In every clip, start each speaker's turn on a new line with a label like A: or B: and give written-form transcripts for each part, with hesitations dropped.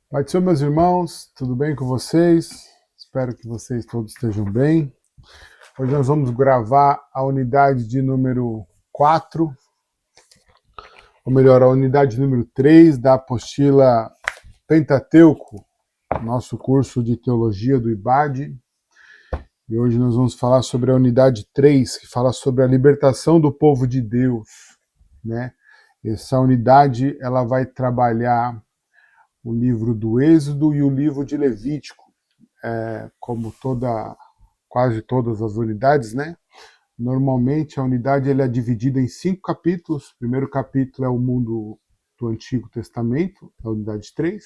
A: Pai do Senhor, meus irmãos, tudo bem com vocês? Espero que vocês todos estejam bem. Hoje nós vamos gravar a unidade de número 4, ou melhor, a unidade número 3 da apostila Pentateuco, nosso curso de teologia do IBAD. E hoje nós vamos falar sobre a unidade 3, que fala sobre a libertação do povo de Deus, né? Essa unidade ela vai trabalhar o livro do Êxodo e o livro de Levítico, como quase todas as unidades, né? Normalmente a unidade ela é dividida em 5 capítulos. O primeiro capítulo é o mundo do Antigo Testamento, a unidade 3.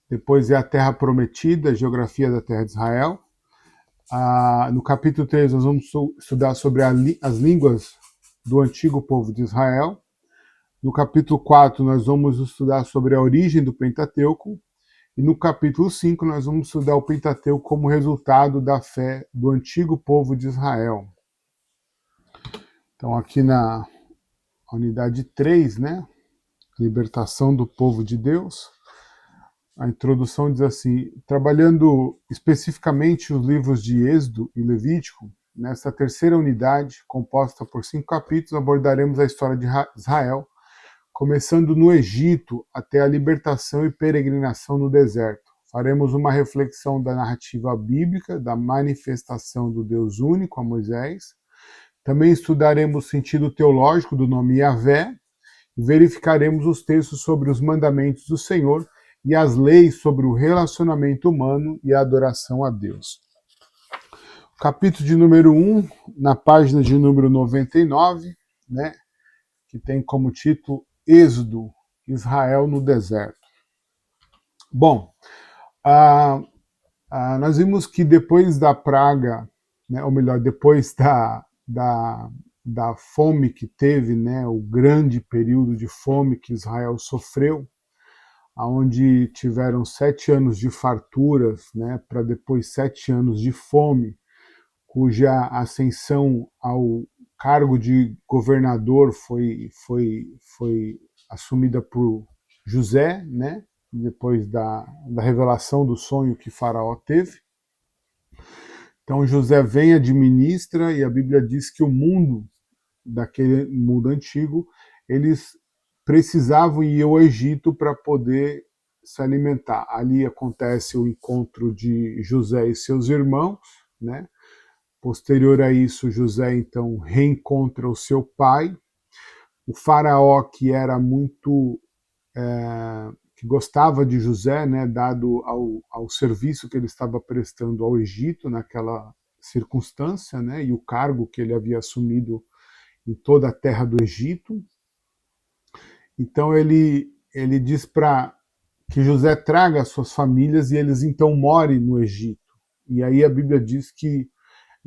A: Depois é a Terra Prometida, a geografia da Terra de Israel. No capítulo 3 nós vamos estudar sobre as línguas do antigo povo de Israel. No capítulo 4 nós vamos estudar sobre a origem do Pentateuco. E no capítulo 5 nós vamos estudar o Pentateuco como resultado da fé do antigo povo de Israel. Então aqui na unidade 3, né, libertação do povo de Deus, a introdução diz assim: trabalhando especificamente os livros de Êxodo e Levítico, nesta terceira unidade, composta por 5 capítulos, abordaremos a história de Israel, começando no Egito até a libertação e peregrinação no deserto. Faremos uma reflexão da narrativa bíblica, da manifestação do Deus único a Moisés. Também estudaremos o sentido teológico do nome Yahvé e verificaremos os textos sobre os mandamentos do Senhor e as leis sobre o relacionamento humano e a adoração a Deus. Capítulo de número 1, na página de número 99, né, que tem como título Êxodo, Israel no deserto. Bom, nós vimos que depois da praga, né, ou melhor, depois da fome que teve, né, o grande período de fome que Israel sofreu, onde tiveram 7 anos de farturas, né, para depois 7 anos de fome, cuja ascensão ao cargo de governador foi assumida por José, né, depois da revelação do sonho que Faraó teve. Então José vem, administra, e a Bíblia diz que o mundo, daquele mundo antigo, eles precisavam ir ao Egito para poder se alimentar. Ali acontece o encontro de José e seus irmãos, né? Posterior a isso, José então reencontra o seu pai. O faraó, que era muito que gostava de José, né, dado ao serviço que ele estava prestando ao Egito naquela circunstância, né, e o cargo que ele havia assumido em toda a terra do Egito. Então ele diz para que José traga as suas famílias e eles então morem no Egito. E aí a Bíblia diz que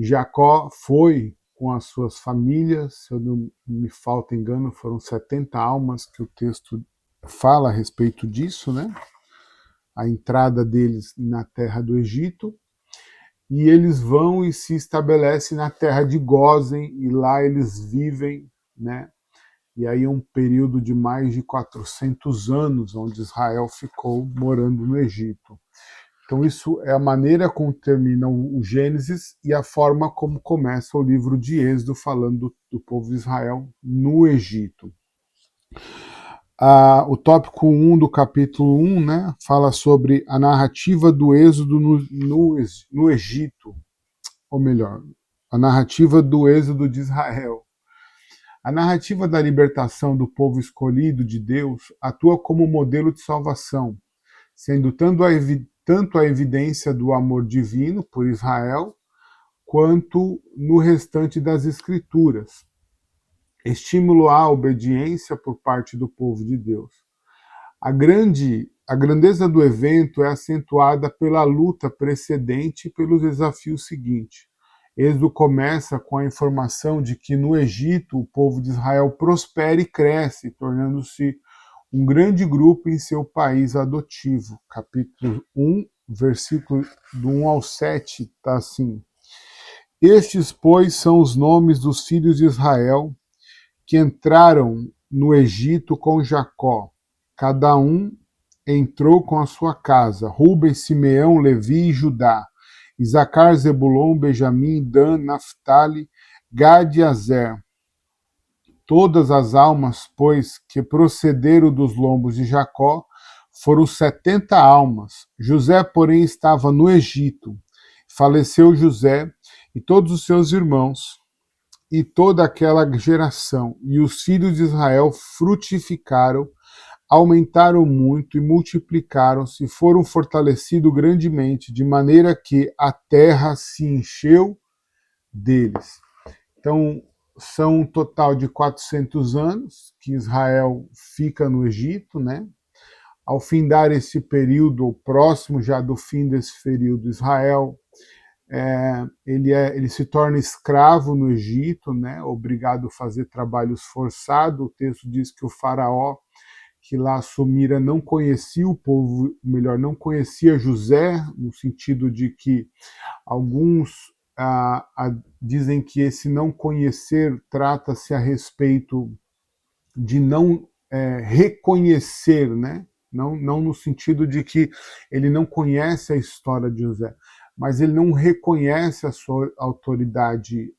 A: Jacó foi com as suas famílias, se eu não me falta engano, foram 70 almas que o texto fala a respeito disso, né? A entrada deles na terra do Egito. E eles vão e se estabelecem na terra de Gósen, e lá eles vivem, né? E aí um período de mais de 400 anos, onde Israel ficou morando no Egito. Então isso é a maneira como termina o Gênesis e a forma como começa o livro de Êxodo, falando do povo de Israel no Egito. O tópico 1 do capítulo 1, né, fala sobre a narrativa do Êxodo no Egito, ou melhor, a narrativa do Êxodo de Israel. A narrativa da libertação do povo escolhido de Deus atua como modelo de salvação, sendo tanto a evidência do amor divino por Israel, quanto no restante das Escrituras. Estímulo à obediência por parte do povo de Deus. A grandeza do evento é acentuada pela luta precedente e pelos desafios seguintes. Êxodo começa com a informação de que no Egito o povo de Israel prospera e cresce, tornando-se um grande grupo em seu país adotivo. Capítulo 1, versículo do 1 ao 7, está assim: Estes, pois, são os nomes dos filhos de Israel que entraram no Egito com Jacó, cada um entrou com a sua casa, Rubens, Simeão, Levi e Judá, Isacar, Zebulon, Benjamim, Dan, Naftali, Gad e Azer. Todas as almas, pois, que procederam dos lombos de Jacó, foram 70 almas. José, porém, estava no Egito. Faleceu José e todos os seus irmãos, e toda aquela geração, e os filhos de Israel frutificaram, aumentaram muito e multiplicaram-se, e foram fortalecidos grandemente, de maneira que a terra se encheu deles. Então, são um total de 400 anos que Israel fica no Egito, né? Ao findar esse período, ou próximo já do fim desse período, Israel ele se torna escravo no Egito, né? Obrigado a fazer trabalhos forçados. O texto diz que o faraó que lá assumira não conhecia o povo, melhor, não conhecia José, no sentido de que alguns dizem que esse não conhecer trata-se a respeito de não reconhecer, né? Não no sentido de que ele não conhece a história de José, mas ele não reconhece a sua autoridade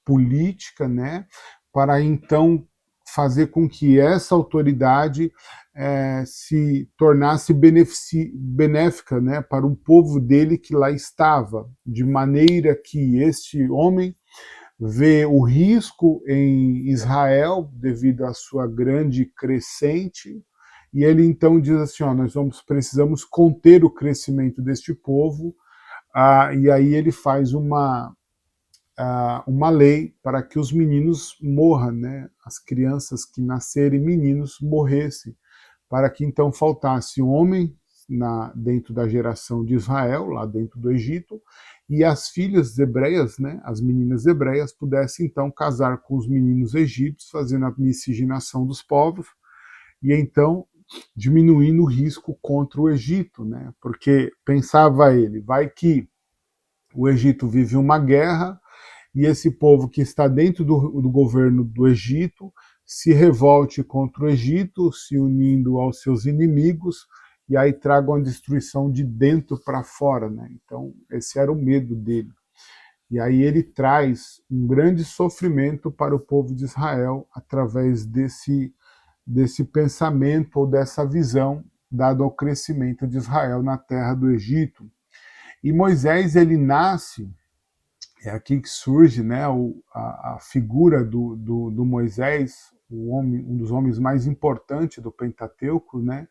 A: política, né? Para então fazer com que essa autoridade se tornasse benéfica, né, para um povo dele que lá estava, de maneira que este homem vê o risco em Israel devido à sua grande crescente, e ele então diz assim, ó, nós precisamos conter o crescimento deste povo, e aí ele faz uma lei para que os meninos morram, né? As crianças que nascerem meninos morressem, para que então faltasse um homem dentro da geração de Israel, lá dentro do Egito, e as filhas hebreias, né, as meninas hebreias, pudessem então casar com os meninos egípcios, fazendo a miscigenação dos povos, e então diminuindo o risco contra o Egito, né? Porque pensava ele, vai que o Egito vive uma guerra, e esse povo que está dentro do governo do Egito se revolte contra o Egito, se unindo aos seus inimigos, e aí tragam a destruição de dentro para fora, né? Então, esse era o medo dele. E aí ele traz um grande sofrimento para o povo de Israel através desse pensamento ou dessa visão dado ao crescimento de Israel na terra do Egito. E Moisés, ele nasce, é aqui que surge, né, a figura do Moisés, um dos homens mais importantes do Pentateuco, né,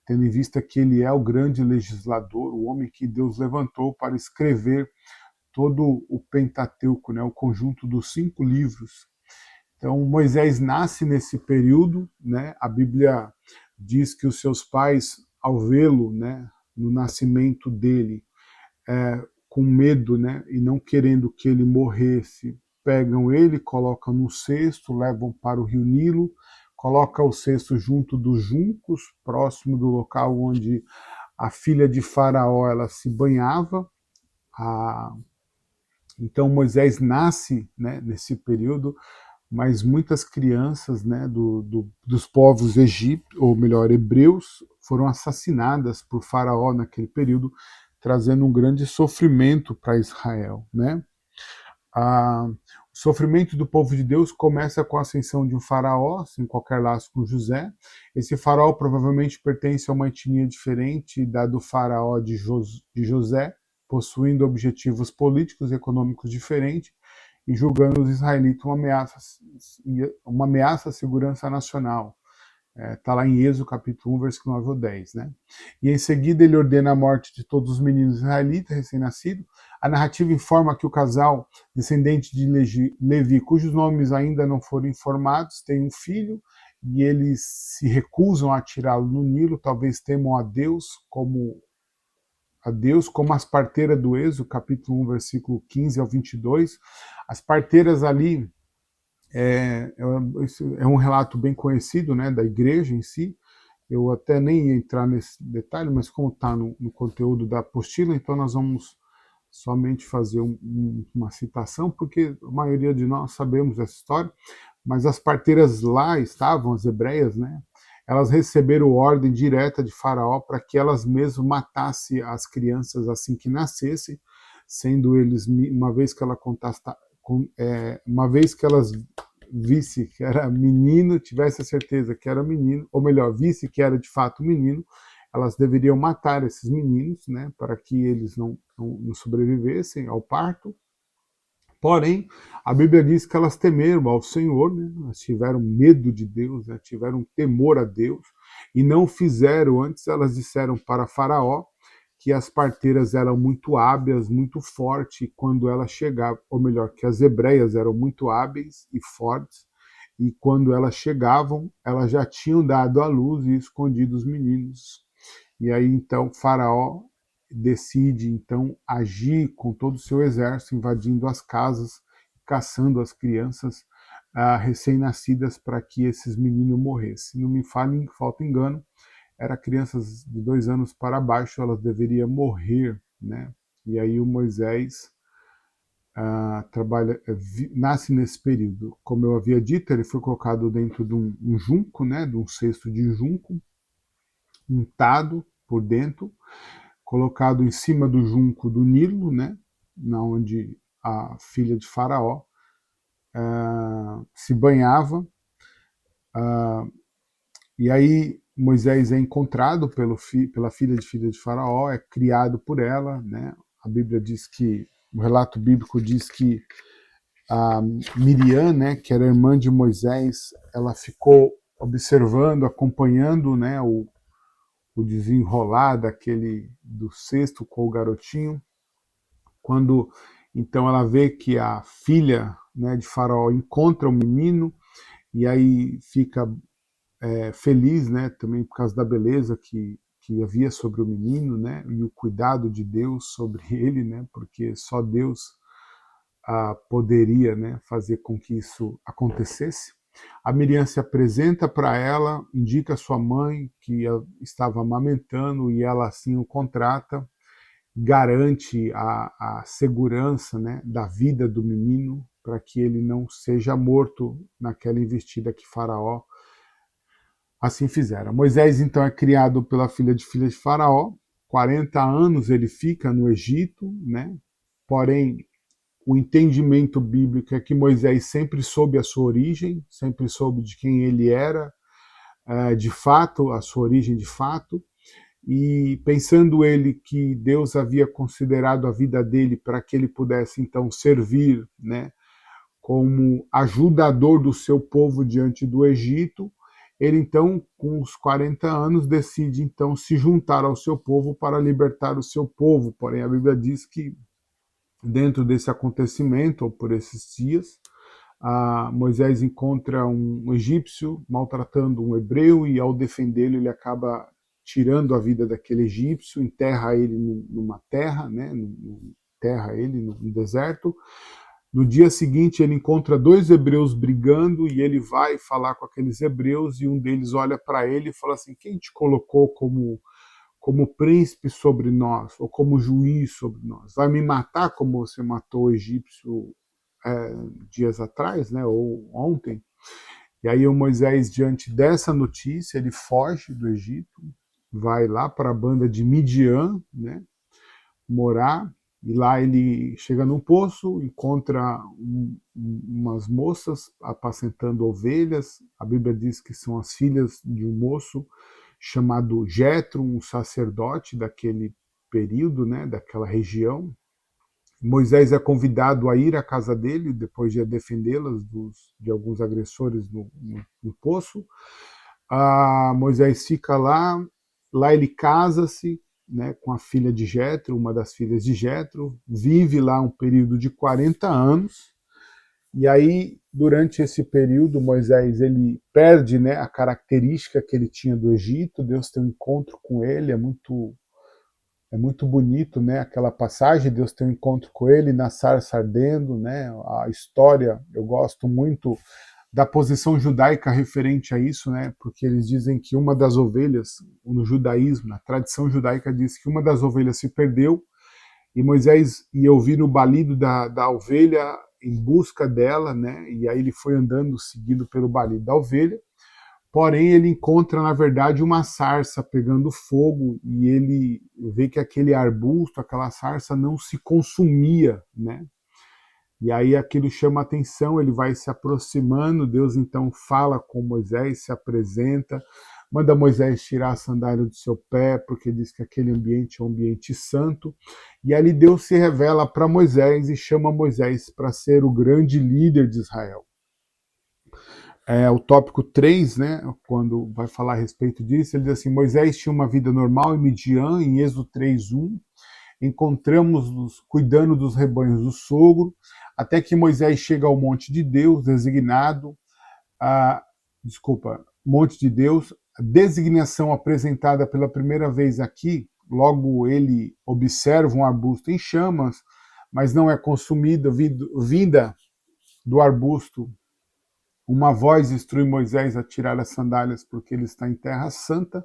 A: tendo em vista que ele é o grande legislador, o homem que Deus levantou para escrever todo o Pentateuco, né, o conjunto dos 5 livros. Então, Moisés nasce nesse período, né, a Bíblia diz que os seus pais, ao vê-lo, né, no nascimento dele, com medo, né, e não querendo que ele morresse, pegam ele, colocam no cesto, levam para o rio Nilo, colocam o cesto junto dos juncos, próximo do local onde a filha de Faraó ela se banhava. Então Moisés nasce, né, nesse período, mas muitas crianças, né, dos povos egípcios, ou melhor, hebreus, foram assassinadas por Faraó naquele período, trazendo um grande sofrimento para Israel, né? O sofrimento do povo de Deus começa com a ascensão de um faraó, sem qualquer laço com José. Esse faraó provavelmente pertence a uma etnia diferente da do faraó de José, possuindo objetivos políticos e econômicos diferentes, e julgando os israelitas uma ameaça à segurança nacional. Está lá em Êxodo capítulo 1, versículo 9 ou 10. Né? E em seguida ele ordena a morte de todos os meninos israelitas recém-nascidos. A narrativa informa que o casal descendente de Levi, cujos nomes ainda não foram informados, tem um filho, e eles se recusam a tirá-lo no Nilo, talvez temam a Deus como as parteiras do Êxodo, capítulo 1, versículo 15 ao 22. As parteiras ali é um relato bem conhecido, né, da igreja em si. Eu até nem ia entrar nesse detalhe, mas como está no conteúdo da apostila, então nós vamos somente fazer uma citação, porque a maioria de nós sabemos essa história, mas as parteiras lá estavam, as hebreias, né, elas receberam ordem direta de Faraó para que elas mesmas matassem as crianças assim que nascessem, sendo eles, uma vez que elas visse que era menino, tivesse a certeza que era menino, ou melhor, visse que era de fato menino, elas deveriam matar esses meninos, né, para que eles não sobrevivessem ao parto. Porém, a Bíblia diz que elas temeram ao Senhor, né? Elas tiveram medo de Deus, né? Tiveram temor a Deus, e não fizeram antes, elas disseram para Faraó que as parteiras eram muito hábeis, muito fortes, e quando elas chegavam, ou melhor, que as hebreias eram muito hábeis e fortes, e quando elas chegavam, elas já tinham dado à luz e escondido os meninos. E aí então Faraó decide então agir com todo o seu exército, invadindo as casas, caçando as crianças recém-nascidas para que esses meninos morressem. Não me falta engano, era crianças de 2 anos para baixo, elas deveriam morrer, né? E aí o Moisés nasce nesse período. Como eu havia dito, ele foi colocado dentro de um junco, né? De um cesto de junco, untado por dentro, colocado em cima do junco do Nilo, né, na onde a filha de Faraó se banhava. E aí Moisés é encontrado pela filha de Faraó, é criado por ela, né? A Bíblia diz que, o relato bíblico diz que a Miriam, né, que era irmã de Moisés, ela ficou observando, acompanhando, né, o desenrolar do cesto com o garotinho. Quando então ela vê que a filha, né, de Faraó encontra o menino, e aí fica feliz, né, também por causa da beleza que havia sobre o menino, né, e o cuidado de Deus sobre ele, né, porque só Deus poderia, né, fazer com que isso acontecesse. A Miriam se apresenta para ela, indica a sua mãe que estava amamentando, e ela assim o contrata, garante a segurança, né, da vida do menino, para que ele não seja morto naquela investida que Faraó assim fizeram. Moisés então é criado pela filha de Faraó, 40 anos ele fica no Egito, né? Porém, o entendimento bíblico é que Moisés sempre soube a sua origem, sempre soube de quem ele era, de fato, a sua origem de fato, e pensando ele que Deus havia considerado a vida dele para que ele pudesse então servir, né, como ajudador do seu povo diante do Egito, ele então, com os 40 anos, decide então se juntar ao seu povo para libertar o seu povo. Porém, a Bíblia diz que dentro desse acontecimento, ou por esses dias, Moisés encontra um egípcio maltratando um hebreu, e ao defendê-lo ele acaba tirando a vida daquele egípcio, enterra ele numa terra, né, enterra ele no deserto. No dia seguinte ele encontra 2 hebreus brigando, e ele vai falar com aqueles hebreus, e um deles olha para ele e fala assim: quem te colocou como príncipe sobre nós, ou como juiz sobre nós? Vai me matar como você matou o egípcio dias atrás, né, ou ontem? E aí o Moisés, diante dessa notícia, ele foge do Egito, vai lá para a banda de Midian, né, morar, e lá ele chega num poço, encontra umas moças apacentando ovelhas. A Bíblia diz que são as filhas de um moço chamado Jetro, um sacerdote daquele período, né, daquela região. Moisés é convidado a ir à casa dele, depois de defendê-las de alguns agressores no poço. Moisés fica lá ele casa-se, né, com a filha de Jetro, uma das filhas de Jetro, vive lá um período de 40 anos, e aí, durante esse período, Moisés ele perde, né, a característica que ele tinha do Egito. Deus tem um encontro com ele, é muito bonito, né, aquela passagem, Deus tem um encontro com ele na sarça ardendo, né, a história, eu gosto muito da posição judaica referente a isso, né, porque eles dizem que uma das ovelhas, no judaísmo, na tradição judaica, diz que uma das ovelhas se perdeu, e Moisés ia ouvir o balido da ovelha em busca dela, né, e aí ele foi andando, seguido pelo balido da ovelha, porém ele encontra, na verdade, uma sarça pegando fogo e ele vê que aquele arbusto, aquela sarça não se consumia, né? E aí aquilo chama atenção, ele vai se aproximando, Deus então fala com Moisés, se apresenta, manda Moisés tirar a sandália do seu pé, porque diz que aquele ambiente é um ambiente santo. E ali Deus se revela para Moisés e chama Moisés para ser o grande líder de Israel. O tópico 3, né, quando vai falar a respeito disso, ele diz assim, Moisés tinha uma vida normal em Midian, em Êxodo 3:1, encontramos-nos cuidando dos rebanhos do sogro, até que Moisés chega ao monte de Deus, monte de Deus, a designação apresentada pela primeira vez aqui, logo ele observa um arbusto em chamas, mas não é consumido, vinda do arbusto. Uma voz instrui Moisés a tirar as sandálias porque ele está em terra santa.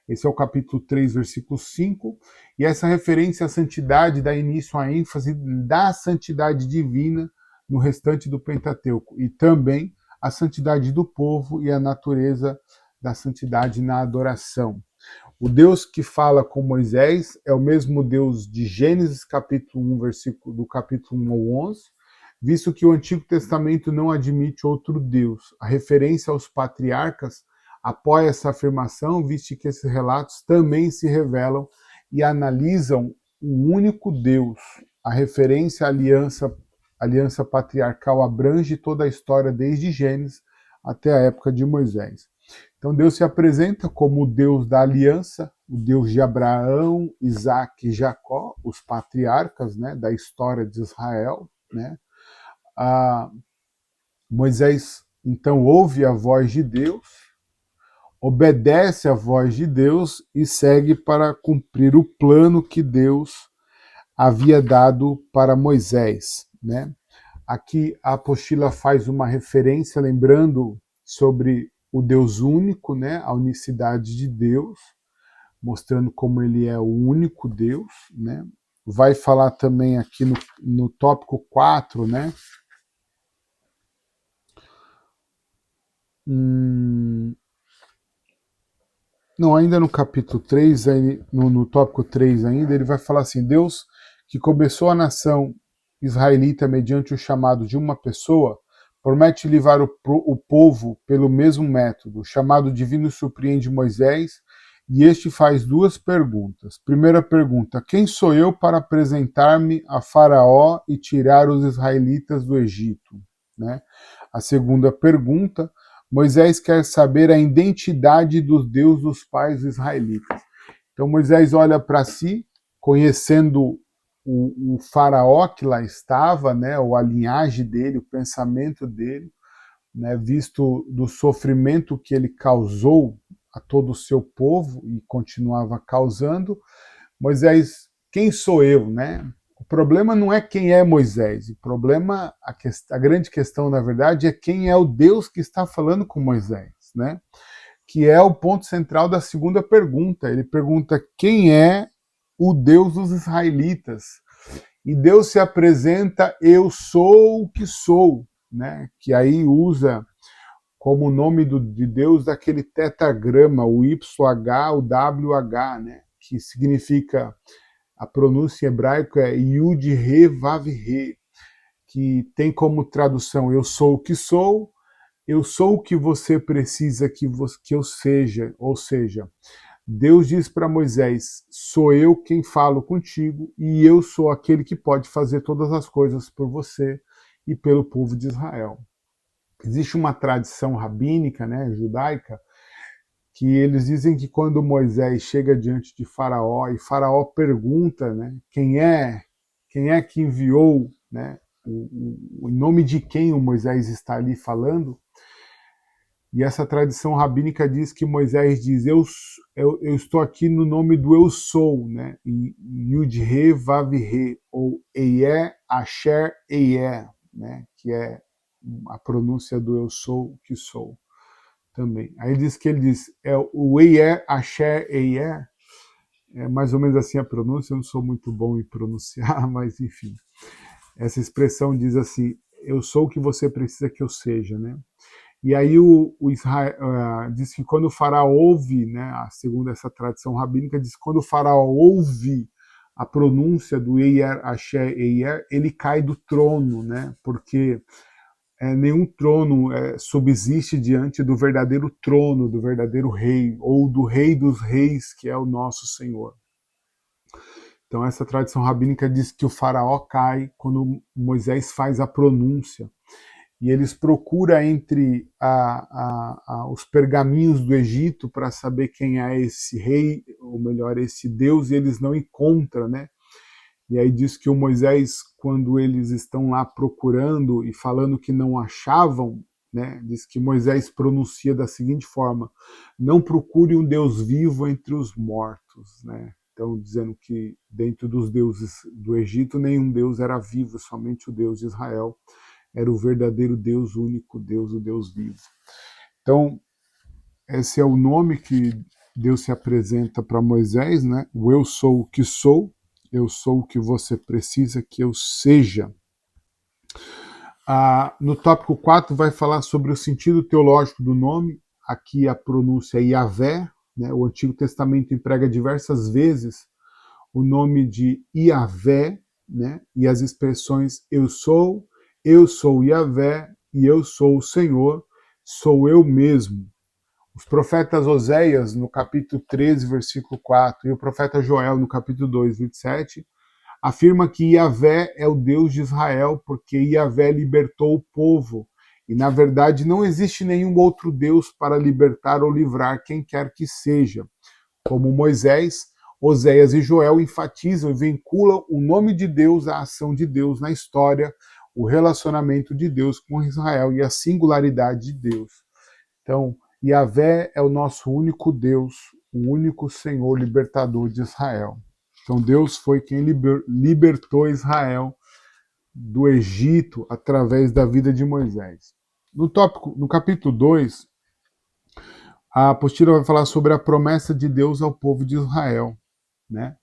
A: Esse é o capítulo 3, versículo 5. E essa referência à santidade dá início à ênfase da santidade divina no restante do Pentateuco. E também a santidade do povo e a natureza da santidade na adoração. O Deus que fala com Moisés é o mesmo Deus de Gênesis capítulo 1, do capítulo 1 ao 11, visto que o Antigo Testamento não admite outro Deus. A referência aos patriarcas apoia essa afirmação, visto que esses relatos também se revelam e analisam o único Deus. A referência à aliança patriarcal abrange toda a história desde Gênesis até a época de Moisés. Então Deus se apresenta como o Deus da aliança, o Deus de Abraão, Isaac e Jacó, os patriarcas, né, da história de Israel, né? Moisés então ouve a voz de Deus, obedece à voz de Deus e segue para cumprir o plano que Deus havia dado para Moisés, né? Aqui a apostila faz uma referência, lembrando sobre o Deus único, né? A unicidade de Deus, mostrando como ele é o único Deus, né? Vai falar também aqui no tópico 4, né? Não, ainda no capítulo 3, no tópico 3 ainda, ele vai falar assim, Deus que começou a nação israelita mediante o chamado de uma pessoa, promete livrar o povo pelo mesmo método. O chamado divino surpreende Moisés e este faz duas perguntas. Primeira pergunta, quem sou eu para apresentar-me a Faraó e tirar os israelitas do Egito? Né? A segunda pergunta, Moisés quer saber a identidade dos Deus dos pais israelitas. Então Moisés olha para si, conhecendo o faraó que lá estava, né, ou a linhagem dele, o pensamento dele, né, visto do sofrimento que ele causou a todo o seu povo e continuava causando. Moisés, quem sou eu, né? O problema não é quem é Moisés, o problema, a grande questão, na verdade, é quem é o Deus que está falando com Moisés, né? Que é o ponto central da segunda pergunta. Ele pergunta quem é o Deus dos israelitas. E Deus se apresenta, eu sou o que sou, né? Que aí usa como nome de Deus daquele tetragrama, o YH, o WH, né? Que significa, a pronúncia em hebraico é Yud He Vav He, que tem como tradução eu sou o que sou, eu sou o que você precisa que eu seja, ou seja, Deus diz para Moisés, sou eu quem falo contigo e eu sou aquele que pode fazer todas as coisas por você e pelo povo de Israel. Existe uma tradição rabínica, né, judaica, que eles dizem que quando Moisés chega diante de Faraó e Faraó pergunta, né, quem é que enviou, né, em nome de quem o Moisés está ali falando, e essa tradição rabínica diz que Moisés diz, eu estou aqui no nome do eu sou, né, Yud-He Vav-He, ou Eyeh Asher Eyeh, né, que é a pronúncia do eu sou que sou também. Aí diz que ele diz, o Eyeh Asher Eyeh, é mais ou menos assim a pronúncia, eu não sou muito bom em pronunciar, mas enfim. Essa expressão diz assim, eu sou o que você precisa que eu seja, né? E aí diz que quando o faraó ouve, né, segundo essa tradição rabínica, diz que quando o faraó ouve a pronúncia do Eier, Axé, Eier, ele cai do trono, né, porque nenhum trono subsiste diante do verdadeiro trono, do verdadeiro rei, ou do rei dos reis, que é o nosso Senhor. Então essa tradição rabínica diz que o faraó cai quando Moisés faz a pronúncia. E eles procuram entre os pergaminhos do Egito para saber quem é esse rei, ou melhor, esse Deus, e eles não encontram, né? E aí diz que o Moisés, quando eles estão lá procurando e falando que não achavam, né, diz que Moisés pronuncia da seguinte forma: não procure um Deus vivo entre os mortos, né? Então, dizendo que dentro dos deuses do Egito, nenhum Deus era vivo, somente o Deus de Israel era o verdadeiro Deus, o único Deus, o Deus vivo. Então, esse é o nome que Deus se apresenta para Moisés, né? O eu sou o que sou, eu sou o que você precisa que eu seja. No tópico 4 vai falar sobre o sentido teológico do nome, aqui a pronúncia é Yahvé, né? O Antigo Testamento emprega diversas vezes o nome de Yahvé, né? E as expressões eu sou Yahvé e eu sou o Senhor, sou eu mesmo. Os profetas Oséias, no capítulo 13, versículo 4, e o profeta Joel, no capítulo 2, 27, afirma que Yahvé é o Deus de Israel, porque Yahvé libertou o povo. E, na verdade, não existe nenhum outro Deus para libertar ou livrar quem quer que seja. Como Moisés, Oséias e Joel enfatizam e vinculam o nome de Deus à ação de Deus na história, o relacionamento de Deus com Israel e a singularidade de Deus. Então, Yahvé é o nosso único Deus, o único Senhor libertador de Israel. Então, Deus foi quem libertou Israel do Egito através da vida de Moisés. No capítulo 2, a apostila vai falar sobre a promessa de Deus ao povo de Israel, né?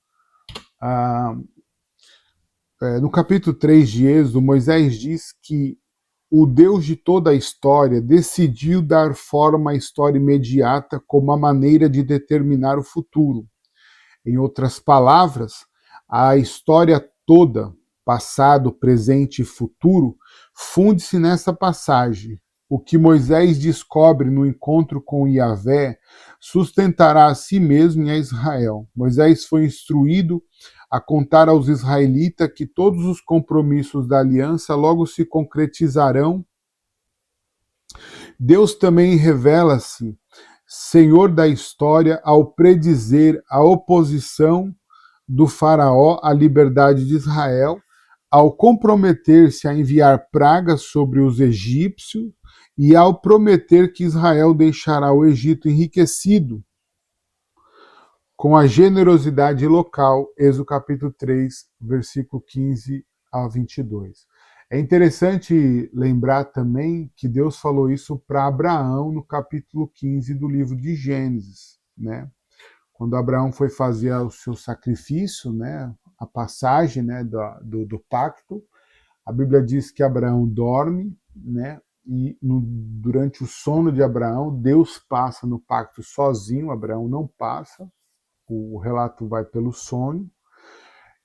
A: No capítulo 3 de Êxodo, Moisés diz que o Deus de toda a história decidiu dar forma à história imediata como a maneira de determinar o futuro. Em outras palavras, a história toda, passado, presente e futuro, funde-se nessa passagem. O que Moisés descobre no encontro com Yahvé sustentará a si mesmo e a Israel. Moisés foi instruído a contar aos israelitas que todos os compromissos da aliança logo se concretizarão. Deus também revela-se Senhor da história ao predizer a oposição do faraó à liberdade de Israel, ao comprometer-se a enviar pragas sobre os egípcios e ao prometer que Israel deixará o Egito enriquecido com a generosidade local, Êxodo capítulo 3, versículo 15 a 22. É interessante lembrar também que Deus falou isso para Abraão no capítulo 15 do livro de Gênesis, né? Quando Abraão foi fazer o seu sacrifício, né, a passagem, né, do pacto, a Bíblia diz que Abraão dorme, né, e durante o sono de Abraão, Deus passa no pacto sozinho, Abraão não passa, o relato vai pelo sonho,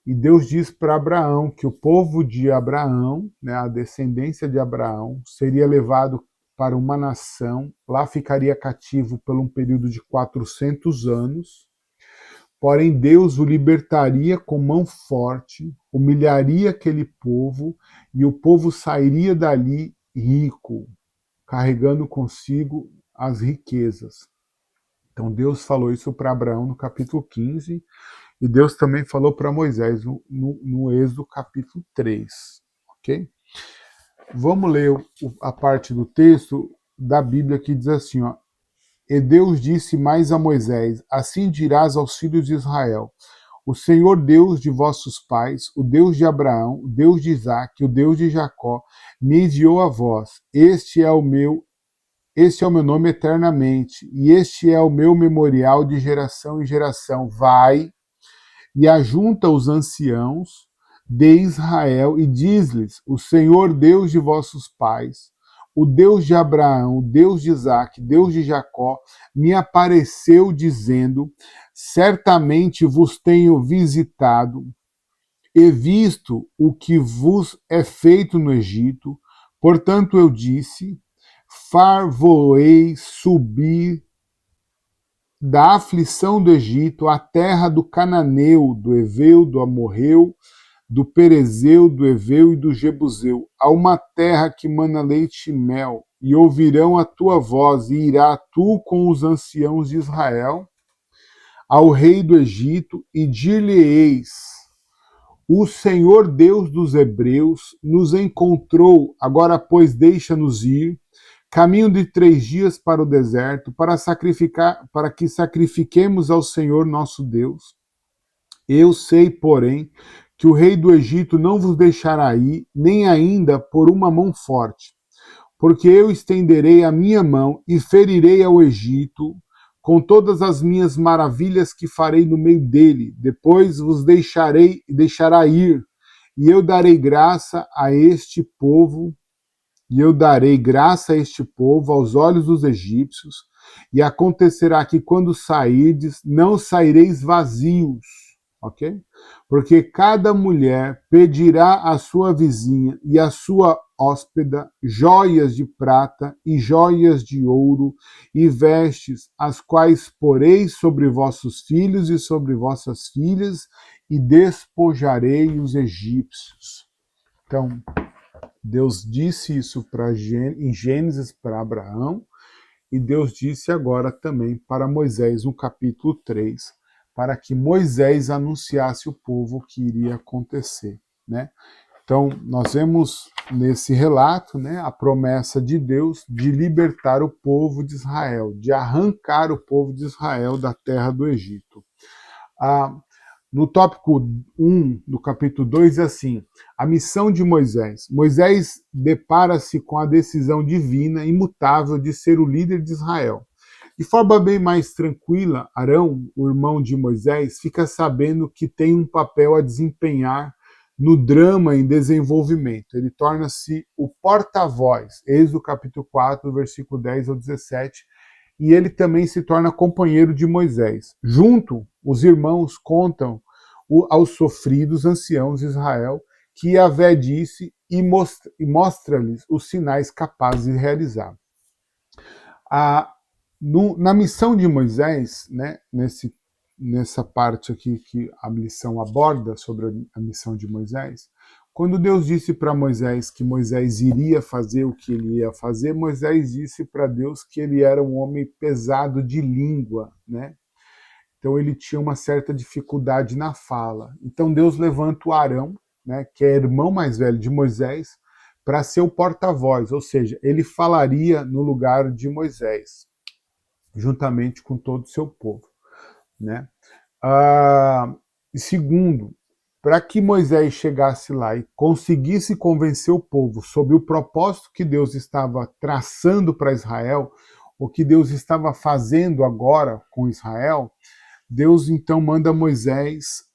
A: e Deus diz para Abraão que o povo de Abraão, né, a descendência de Abraão, seria levado para uma nação, lá ficaria cativo por um período de 400 anos, porém Deus o libertaria com mão forte, humilharia aquele povo, e o povo sairia dali rico, carregando consigo as riquezas. Então Deus falou isso para Abraão no capítulo 15, e Deus também falou para Moisés no Êxodo capítulo 3. Ok? Vamos ler a parte do texto da Bíblia que diz assim, ó, e Deus disse mais a Moisés, assim dirás aos filhos de Israel, o Senhor Deus de vossos pais, o Deus de Abraão, o Deus de Isaque, o Deus de Jacó, me enviou a vós. Este é o meu nome eternamente, e este é o meu memorial de geração em geração. Vai e ajunta os anciãos de Israel e diz-lhes, o Senhor Deus de vossos pais, o Deus de Abraão, o Deus de Isaac, Deus de Jacó, me apareceu dizendo: certamente vos tenho visitado e visto o que vos é feito no Egito. Portanto eu disse: far-vos-ei subir da aflição do Egito à terra do Cananeu, do Eveu, do Amorreu, do Perezeu, do Eveu e do Jebuseu, a uma terra que mana leite e mel, e ouvirão a tua voz, e irá tu com os anciãos de Israel ao rei do Egito, e dir-lhe-eis: o Senhor Deus dos Hebreus nos encontrou, agora pois deixa-nos ir, caminho de 3 dias para o deserto, para que sacrifiquemos ao Senhor nosso Deus. Eu sei, porém, que o rei do Egito não vos deixará ir, nem ainda por uma mão forte, porque eu estenderei a minha mão e ferirei ao Egito com todas as minhas maravilhas que farei no meio dele. Depois vos deixará ir, e eu darei graça a este povo, aos olhos dos egípcios, e acontecerá que quando sairdes, não saireis vazios, ok? Porque cada mulher pedirá à sua vizinha e à sua hóspeda joias de prata e joias de ouro e vestes, as quais poreis sobre vossos filhos e sobre vossas filhas, e despojarei os egípcios. Então, Deus disse isso em Gênesis para Abraão, e Deus disse agora também para Moisés no capítulo 3, para que Moisés anunciasse o povo que iria acontecer, né? Então, nós vemos nesse relato, né, a promessa de Deus de libertar o povo de Israel, de arrancar o povo de Israel da terra do Egito. No tópico 1 do capítulo 2 é assim: a missão de Moisés. Moisés depara-se com a decisão divina, imutável, de ser o líder de Israel. De forma bem mais tranquila, Arão, o irmão de Moisés, fica sabendo que tem um papel a desempenhar no drama em desenvolvimento. Ele torna-se o porta-voz, Êxodo capítulo 4, versículo 10 ao 17, e ele também se torna companheiro de Moisés. Junto, os irmãos contam aos sofridos anciãos de Israel que Yahvé disse e mostra-lhes os sinais capazes de realizar. Na missão de Moisés, né, nessa parte aqui que a lição aborda sobre a missão de Moisés, quando Deus disse para Moisés que Moisés iria fazer o que ele ia fazer, Moisés disse para Deus que ele era um homem pesado de língua, né? Então ele tinha uma certa dificuldade na fala. Então Deus levanta o Arão, né, que é irmão mais velho de Moisés, para ser o porta-voz, ou seja, ele falaria no lugar de Moisés, juntamente com todo o seu povo, né? Segundo, para que Moisés chegasse lá e conseguisse convencer o povo sobre o propósito que Deus estava traçando para Israel, o que Deus estava fazendo agora com Israel, Deus então manda Moisés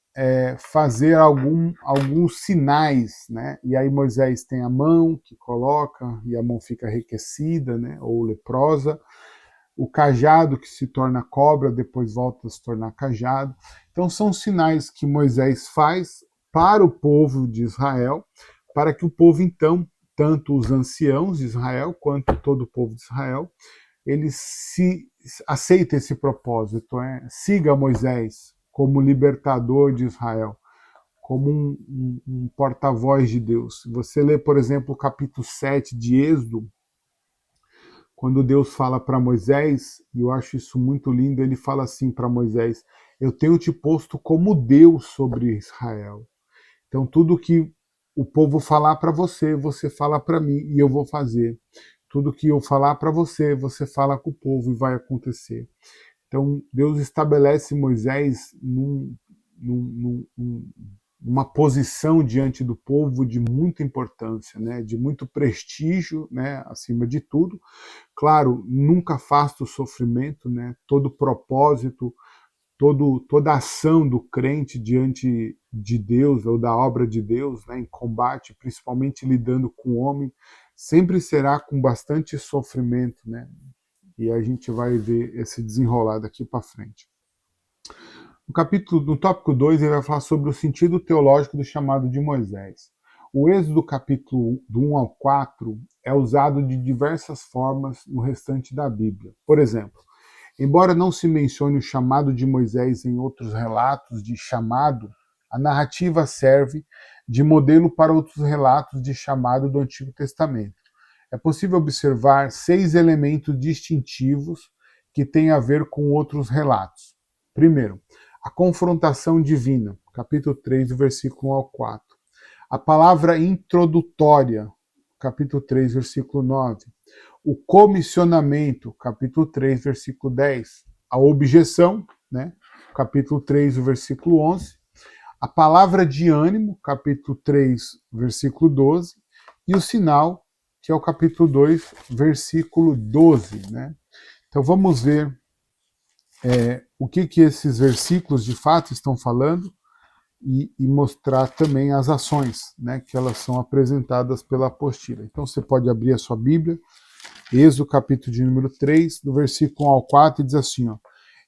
A: fazer alguns sinais, né? E aí Moisés tem a mão que coloca e a mão fica enriquecida, né? Ou leprosa, o cajado que se torna cobra, depois volta a se tornar cajado. Então são sinais que Moisés faz para o povo de Israel, para que o povo então, tanto os anciãos de Israel quanto todo o povo de Israel, eles se aceita esse propósito, siga Moisés como libertador de Israel, como um porta-voz de Deus. Você lê, por exemplo, o capítulo 7 de Êxodo, quando Deus fala para Moisés, e eu acho isso muito lindo, ele fala assim para Moisés: eu tenho te posto como Deus sobre Israel. Então tudo que o povo falar para você, você fala para mim e eu vou fazer. Tudo que eu falar para você, você fala com o povo e vai acontecer. Então Deus estabelece Moisés numa posição diante do povo de muita importância, né, de muito prestígio, né, acima de tudo. Claro, nunca afasta o sofrimento, né, todo propósito, toda ação do crente diante de Deus ou da obra de Deus, né, em combate, principalmente lidando com o homem, sempre será com bastante sofrimento, né? E a gente vai ver esse desenrolar daqui para frente. No tópico 2, ele vai falar sobre o sentido teológico do chamado de Moisés. O Êxodo capítulo do 1 ao 4 é usado de diversas formas no restante da Bíblia. Por exemplo, embora não se mencione o chamado de Moisés em outros relatos de chamado, a narrativa serve de modelo para outros relatos de chamado do Antigo Testamento. É possível observar 6 elementos distintivos que têm a ver com outros relatos. Primeiro, a confrontação divina, capítulo 3, versículo 1 ao 4. A palavra introdutória, capítulo 3, versículo 9. O comissionamento, capítulo 3, versículo 10. A objeção, né? Capítulo 3, versículo 11. A palavra de ânimo, capítulo 3, versículo 12. E o sinal, que é o capítulo 2, versículo 12. Né? Então vamos ver o que esses versículos de fato estão falando e mostrar também as ações, né, que elas são apresentadas pela apostila. Então você pode abrir a sua Bíblia, Êxodo capítulo de número 3, do versículo 1 ao 4, e diz assim, ó,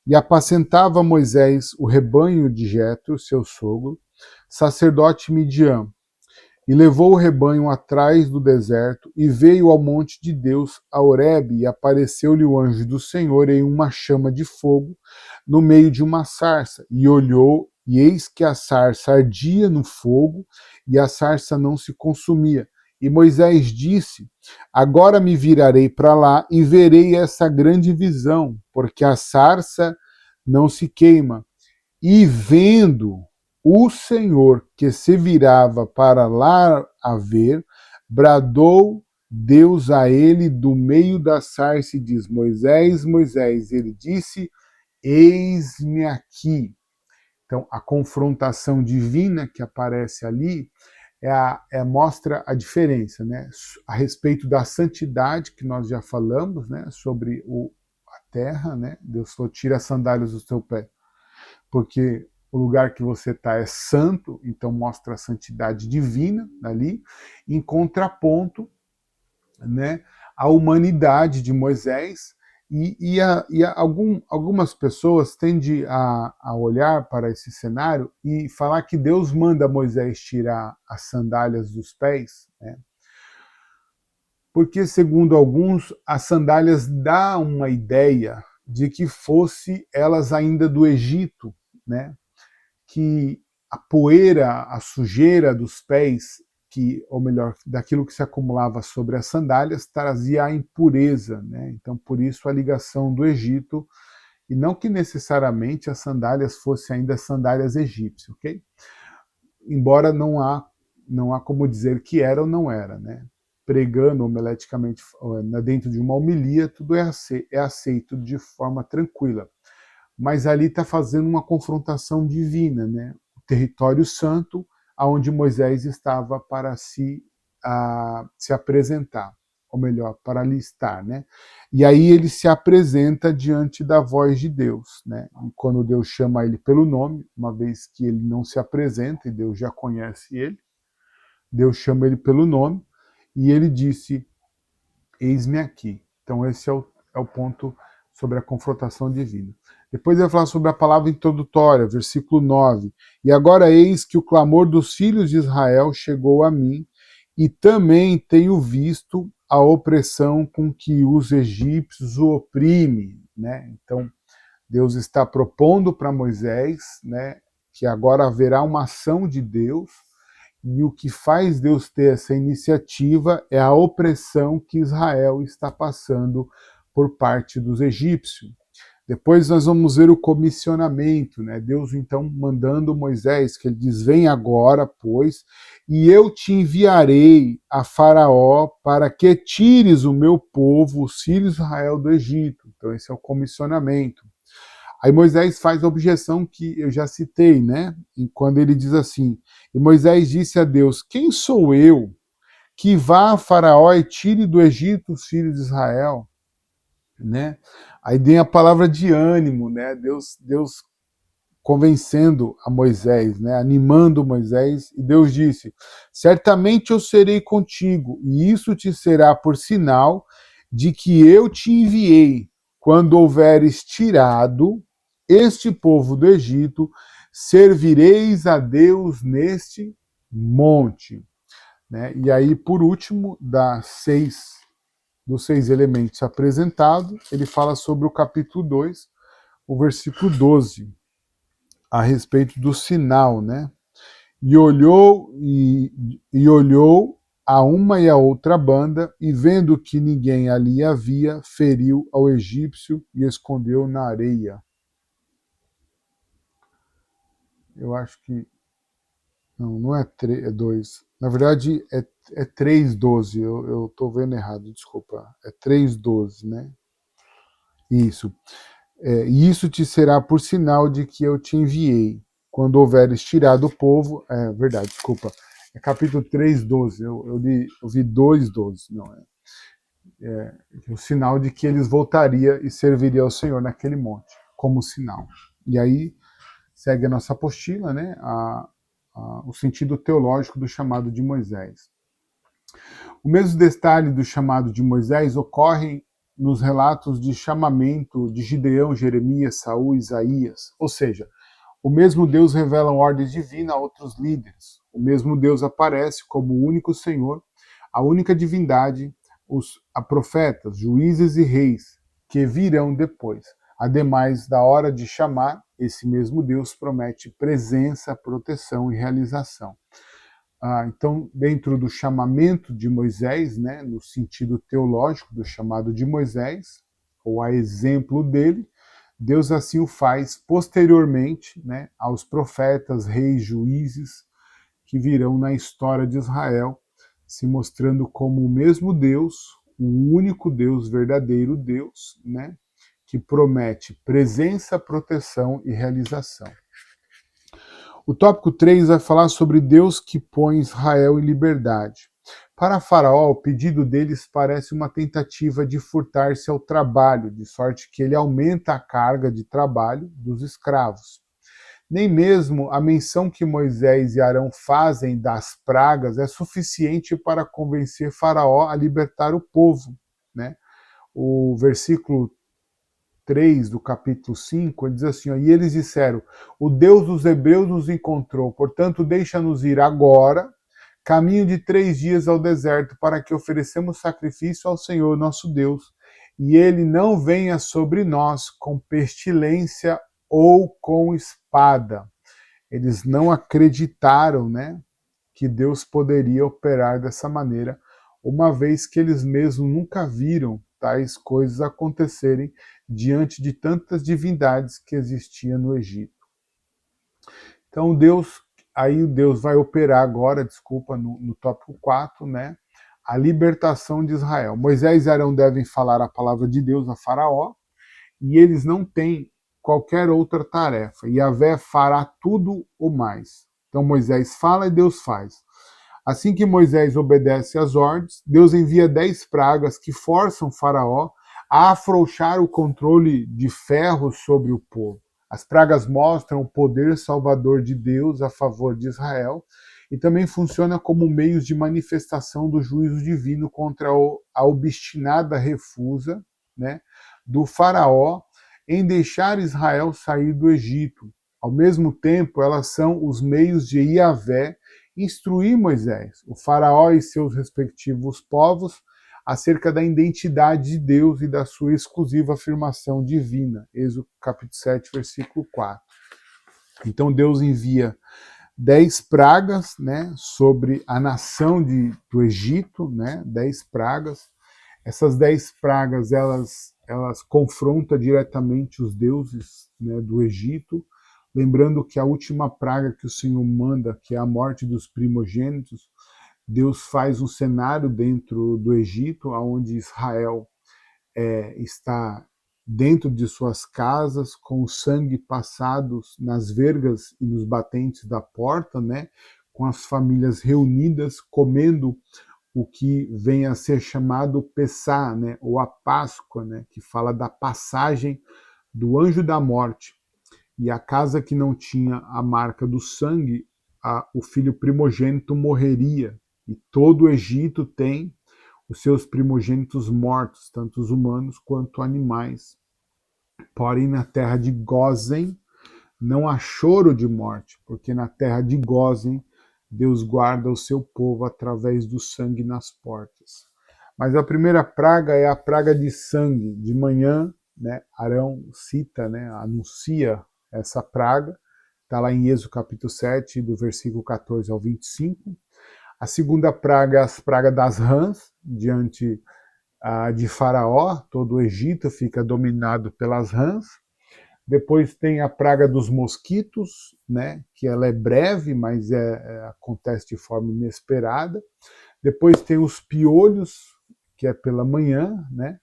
A: e apacentava Moisés o rebanho de Jetro, seu sogro, sacerdote Midian, e levou o rebanho atrás do deserto, e veio ao monte de Deus, a Horebe, e apareceu-lhe o anjo do Senhor em uma chama de fogo, no meio de uma sarça, e olhou, e eis que a sarça ardia no fogo, e a sarça não se consumia. E Moisés disse, agora me virarei para lá, e verei essa grande visão, porque a sarça não se queima. E vendo o Senhor que se virava para lá a ver, bradou Deus a ele do meio da sarça e diz, Moisés, Moisés. Ele disse, eis-me aqui. Então, a confrontação divina que aparece ali mostra a diferença, né? A respeito da santidade que nós já falamos, né? Sobre a terra, né? Deus falou, tira as sandálias do seu pé, porque o lugar que você está é santo, então mostra a santidade divina ali, em contraponto, né, à humanidade de Moisés, algumas pessoas tendem a olhar para esse cenário e falar que Deus manda Moisés tirar as sandálias dos pés, né, porque, segundo alguns, as sandálias dão uma ideia de que fosse elas ainda do Egito, né, que a poeira, a sujeira dos pés, ou melhor, daquilo que se acumulava sobre as sandálias, trazia a impureza, né? Então, por isso a ligação do Egito, e não que necessariamente as sandálias fossem ainda sandálias egípcias, ok? Embora não há como dizer que era ou não era, né? Pregando homileticamente dentro de uma homilia, tudo é aceito de forma tranquila. Mas ali está fazendo uma confrontação divina, né? O território santo, aonde Moisés estava para se apresentar, ou melhor, para ali estar, né? E aí ele se apresenta diante da voz de Deus, né? E quando Deus chama ele pelo nome, uma vez que ele não se apresenta e Deus já conhece ele, Deus chama ele pelo nome e ele disse, eis-me aqui. Então esse é o ponto sobre a confrontação divina. Depois ele vai falar sobre a palavra introdutória, versículo 9. E agora eis que o clamor dos filhos de Israel chegou a mim, e também tenho visto a opressão com que os egípcios o oprimem. Né? Então, Deus está propondo para Moisés, né, que agora haverá uma ação de Deus, e o que faz Deus ter essa iniciativa é a opressão que Israel está passando por parte dos egípcios. Depois nós vamos ver o comissionamento, né? Deus então mandando Moisés, que ele diz, vem agora, pois, e eu te enviarei a Faraó para que tires o meu povo, os filhos de Israel, do Egito. Então esse é o comissionamento. Aí Moisés faz a objeção que eu já citei, né? Quando ele diz assim, e Moisés disse a Deus, quem sou eu que vá a Faraó e tire do Egito os filhos de Israel? Né? Aí tem a palavra de ânimo, né? Deus convencendo a Moisés, né, animando Moisés, e Deus disse: certamente eu serei contigo, e isso te será por sinal de que eu te enviei. Quando houveres tirado este povo do Egito, servireis a Deus neste monte. Né? E aí, por último, dos 6 elementos apresentados, ele fala sobre o capítulo 2, o versículo 12, a respeito do sinal, né? E olhou a uma e a outra banda, e vendo que ninguém ali havia, feriu ao egípcio e escondeu na areia. Eu acho que... Não é 2. Na verdade, é 3:12. Eu estou vendo errado, desculpa. É 3:12, né? Isso. E isso te será por sinal de que eu te enviei. Quando houveres tirado o povo... É verdade, desculpa. É capítulo 3:12. Eu vi 2:12. Não, é o sinal de que eles voltariam e serviriam ao Senhor naquele monte, como sinal. E aí segue a nossa apostila, né? O sentido teológico do chamado de Moisés. O mesmo detalhe do chamado de Moisés ocorre nos relatos de chamamento de Gideão, Jeremias, Saul, Isaías. Ou seja, o mesmo Deus revela ordens divinas a outros líderes. O mesmo Deus aparece como o único Senhor, a única divindade, a profetas, juízes e reis que virão depois. Ademais da hora de chamar, esse mesmo Deus promete presença, proteção e realização. Então, dentro do chamamento de Moisés, né, no sentido teológico do chamado de Moisés, ou a exemplo dele, Deus assim o faz posteriormente, né, aos profetas, reis, juízes que virão na história de Israel, se mostrando como o mesmo Deus, o único Deus, verdadeiro Deus, né, que promete presença, proteção e realização. O tópico 3 vai falar sobre Deus que põe Israel em liberdade. Para Faraó, o pedido deles parece uma tentativa de furtar-se ao trabalho, de sorte que ele aumenta a carga de trabalho dos escravos. Nem mesmo a menção que Moisés e Arão fazem das pragas é suficiente para convencer Faraó a libertar o povo. Né? O versículo 3 do capítulo 5, ele diz assim, e eles disseram, o Deus dos hebreus nos encontrou, portanto deixa-nos ir agora, caminho de 3 dias ao deserto, para que oferecemos sacrifício ao Senhor nosso Deus, e ele não venha sobre nós com pestilência ou com espada. Eles não acreditaram, né, que Deus poderia operar dessa maneira, uma vez que eles mesmos nunca viram tais coisas acontecerem diante de tantas divindades que existiam no Egito. Então Deus vai operar agora, no tópico 4, né, a libertação de Israel. Moisés e Arão devem falar a palavra de Deus a Faraó, e eles não têm qualquer outra tarefa. Yahvé fará tudo o mais. Então Moisés fala e Deus faz. Assim que Moisés obedece às ordens, Deus envia 10 pragas que forçam Faraó a afrouxar o controle de ferro sobre o povo. As pragas mostram o poder salvador de Deus a favor de Israel e também funciona como meios de manifestação do juízo divino contra a obstinada refusa, né, do Faraó em deixar Israel sair do Egito. Ao mesmo tempo, elas são os meios de Yahvé instruir Moisés, o Faraó e seus respectivos povos acerca da identidade de Deus e da sua exclusiva afirmação divina. Êxodo capítulo 7, versículo 4. Então Deus envia 10 pragas, né, sobre a nação do Egito, né, 10 pragas. Essas 10 pragas, elas confrontam diretamente os deuses, né, do Egito, lembrando que a última praga que o Senhor manda, que é a morte dos primogênitos, Deus faz um cenário dentro do Egito, onde Israel está dentro de suas casas, com o sangue passado nas vergas e nos batentes da porta, né, com as famílias reunidas, comendo o que vem a ser chamado Pessá, né, ou a Páscoa, né, que fala da passagem do anjo da morte. e a casa que não tinha a marca do sangue, o filho primogênito morreria. E todo o Egito tem os seus primogênitos mortos, tanto os humanos quanto animais. Porém, na terra de Gósen, não há choro de morte, porque na terra de Gósen, Deus guarda o seu povo através do sangue nas portas. Mas a primeira praga é a praga de sangue. De manhã, né, Arão cita, né, anuncia essa praga. Está lá em Êxodo capítulo 7, do versículo 14 ao 25. A segunda praga é a praga das rãs, diante de Faraó. Todo o Egito fica dominado pelas rãs. Depois tem a praga dos mosquitos, né, que ela é breve, mas acontece de forma inesperada. Depois tem os piolhos, que é pela manhã, né?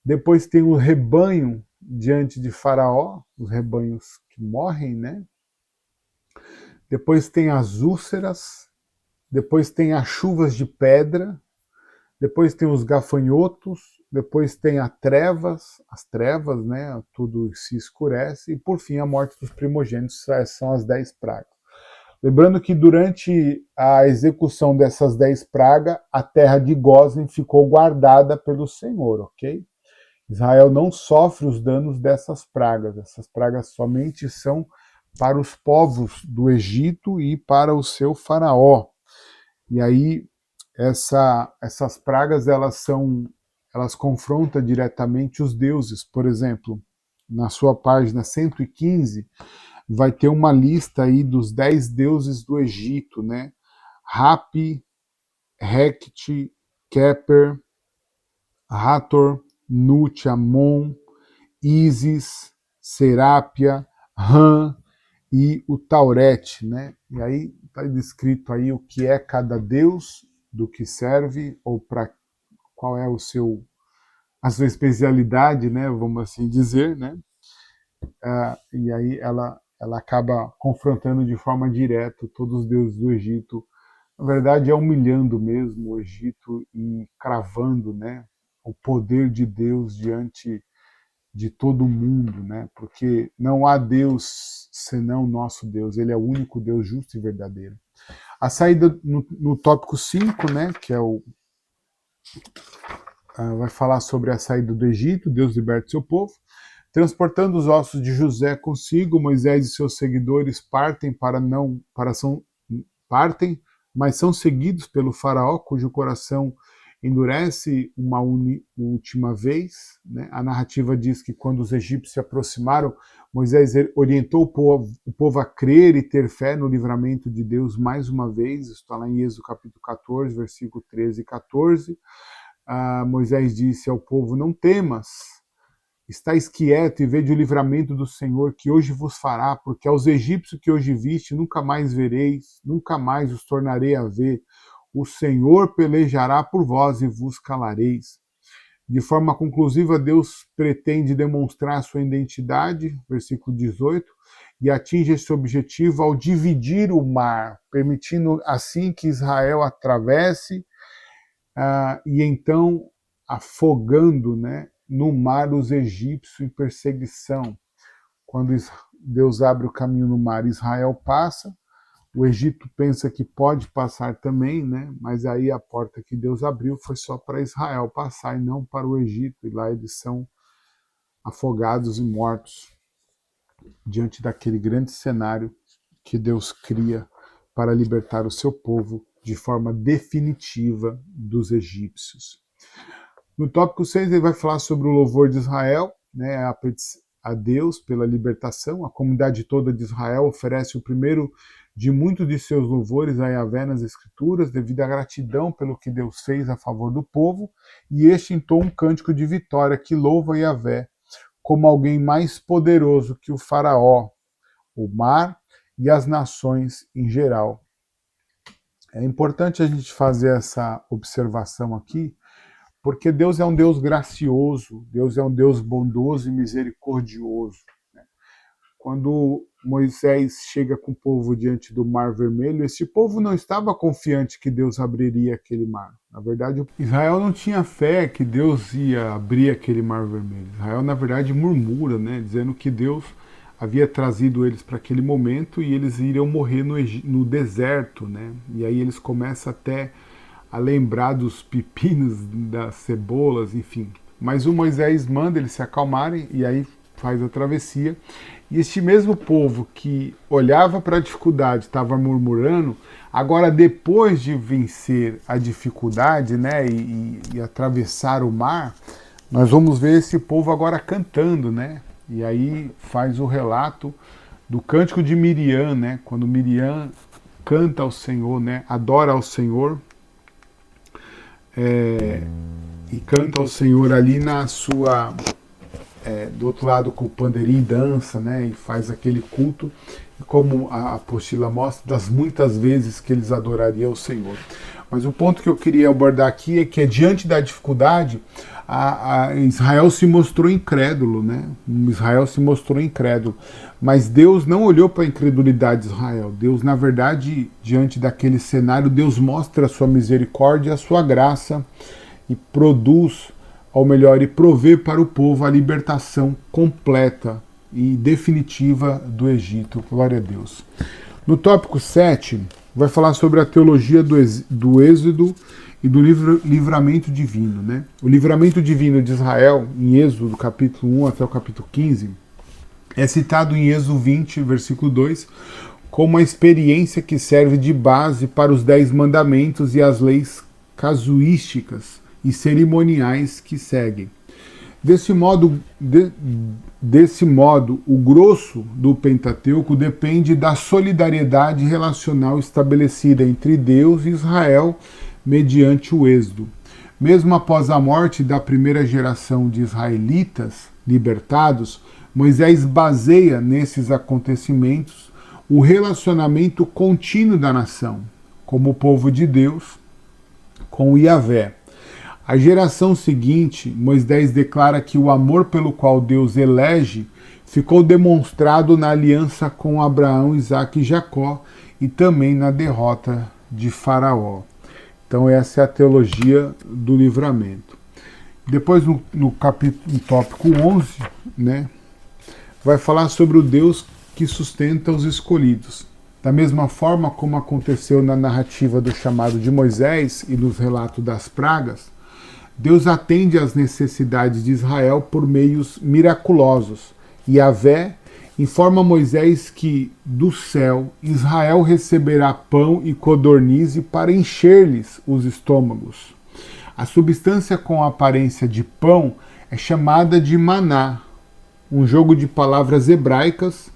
A: Depois tem o rebanho diante de Faraó, os rebanhos que morrem, né? Depois tem as úlceras, depois tem as chuvas de pedra, depois tem os gafanhotos, depois tem as trevas, né? Tudo se escurece, e por fim a morte dos primogênitos. São as 10 pragas. Lembrando que durante a execução dessas 10 pragas, a terra de Gósen ficou guardada pelo Senhor, ok? Israel não sofre os danos dessas pragas. Essas pragas somente são para os povos do Egito e para o seu faraó. E aí essas pragas elas confrontam diretamente os deuses. Por exemplo, na sua página 115, vai ter uma lista aí dos 10 deuses do Egito, né? Hapi, Hecate, Keper, Hathor, Nut, Amon, Ísis, Serápia, Ram e o Taurete, né? E aí está descrito aí o que é cada deus, do que serve, ou para qual é a sua especialidade, né? Vamos assim dizer, né? E aí ela acaba confrontando de forma direta todos os deuses do Egito. Na verdade, é humilhando mesmo o Egito e cravando, né, o poder de Deus diante de todo mundo, né? Porque não há Deus senão nosso Deus. Ele é o único Deus justo e verdadeiro. A saída no tópico 5, né, que é vai falar sobre a saída do Egito, Deus liberta seu povo. Transportando os ossos de José consigo, Moisés e seus seguidores partem, mas são seguidos pelo faraó, cujo coração endurece uma última vez, né? A narrativa diz que quando os egípcios se aproximaram, Moisés orientou o povo a crer e ter fé no livramento de Deus mais uma vez. Isso está lá em Êxodo capítulo 14, versículo 13 e 14. Moisés disse ao povo: não temas, estais quieto e vede o livramento do Senhor que hoje vos fará, porque aos egípcios que hoje viste nunca mais vereis, nunca mais os tornarei a ver. O Senhor pelejará por vós e vos calareis. De forma conclusiva, Deus pretende demonstrar sua identidade, versículo 18, e atinge esse objetivo ao dividir o mar, permitindo assim que Israel atravesse e então afogando, né, no mar os egípcios em perseguição. Quando Deus abre o caminho no mar, Israel passa. O Egito pensa que pode passar também, né? Mas aí a porta que Deus abriu foi só para Israel passar e não para o Egito. E lá eles são afogados e mortos diante daquele grande cenário que Deus cria para libertar o seu povo de forma definitiva dos egípcios. No tópico 6 ele vai falar sobre o louvor de Israel, né, a Deus pela libertação. A comunidade toda de Israel oferece o primeiro de muitos de seus louvores a Yahvé nas Escrituras, devido à gratidão pelo que Deus fez a favor do povo, e este entoa um cântico de vitória que louva Yahvé como alguém mais poderoso que o faraó, o mar e as nações em geral. É importante a gente fazer essa observação aqui, porque Deus é um Deus gracioso, Deus é um Deus bondoso e misericordioso. Quando Moisés chega com o povo diante do Mar Vermelho, esse povo não estava confiante que Deus abriria aquele mar. Na verdade, Israel não tinha fé que Deus ia abrir aquele Mar Vermelho. Israel, na verdade, murmura, né, dizendo que Deus havia trazido eles para aquele momento e eles iriam morrer no deserto, né? E aí eles começam até a lembrar dos pepinos, das cebolas, enfim. Mas o Moisés manda eles se acalmarem e aí faz a travessia. E este mesmo povo que olhava para a dificuldade, estava murmurando, agora depois de vencer a dificuldade, né, e atravessar o mar, nós vamos ver esse povo agora cantando, né? E aí faz o relato do cântico de Miriam, né? Quando Miriam canta ao Senhor, né? Adora ao Senhor, e canta ao Senhor ali na sua... do outro lado com o pandeirinho dança, né? E faz aquele culto, como a apostila mostra, das muitas vezes que eles adorariam o Senhor. Mas o ponto que eu queria abordar aqui é que diante da dificuldade, Israel se mostrou incrédulo, né? Israel se mostrou incrédulo. Mas Deus não olhou para a incredulidade de Israel. Deus, na verdade, diante daquele cenário, Deus mostra a sua misericórdia e a sua graça e produz, ou melhor, e provê para o povo a libertação completa e definitiva do Egito. Glória a Deus. No tópico 7, vai falar sobre a teologia do Êxodo e do livramento divino, né? O livramento divino de Israel, em Êxodo, capítulo 1 até o capítulo 15, é citado em Êxodo 20, versículo 2, como uma experiência que serve de base para os 10 mandamentos e as leis casuísticas e cerimoniais que seguem. Desse modo, o grosso do Pentateuco depende da solidariedade relacional estabelecida entre Deus e Israel mediante o Êxodo. Mesmo após a morte da primeira geração de israelitas libertados, Moisés baseia nesses acontecimentos o relacionamento contínuo da nação, como povo de Deus, com Yahvé. A geração seguinte, Moisés declara que o amor pelo qual Deus elege ficou demonstrado na aliança com Abraão, Isaque e Jacó e também na derrota de Faraó. Então essa é a teologia do livramento. Depois no tópico 11, né, vai falar sobre o Deus que sustenta os escolhidos. Da mesma forma como aconteceu na narrativa do chamado de Moisés e nos relatos das pragas, Deus atende às necessidades de Israel por meios miraculosos. Yahvé informa Moisés que, do céu, Israel receberá pão e codornize para encher-lhes os estômagos. A substância com a aparência de pão é chamada de maná, um jogo de palavras hebraicas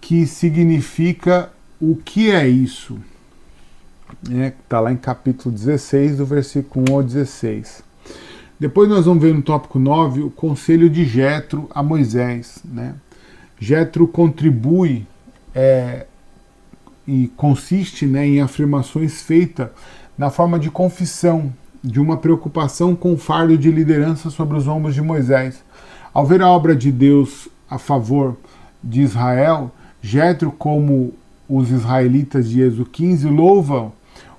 A: que significa o que é isso. Está lá em capítulo 16, do versículo 1 ao 16. Depois nós vamos ver no tópico 9 o conselho de Jetro a Moisés, né? Jetro contribui e consiste, né, em afirmações feitas na forma de confissão, de uma preocupação com o fardo de liderança sobre os ombros de Moisés. Ao ver a obra de Deus a favor de Israel, Jetro, como os israelitas de Êxodo 15, louvam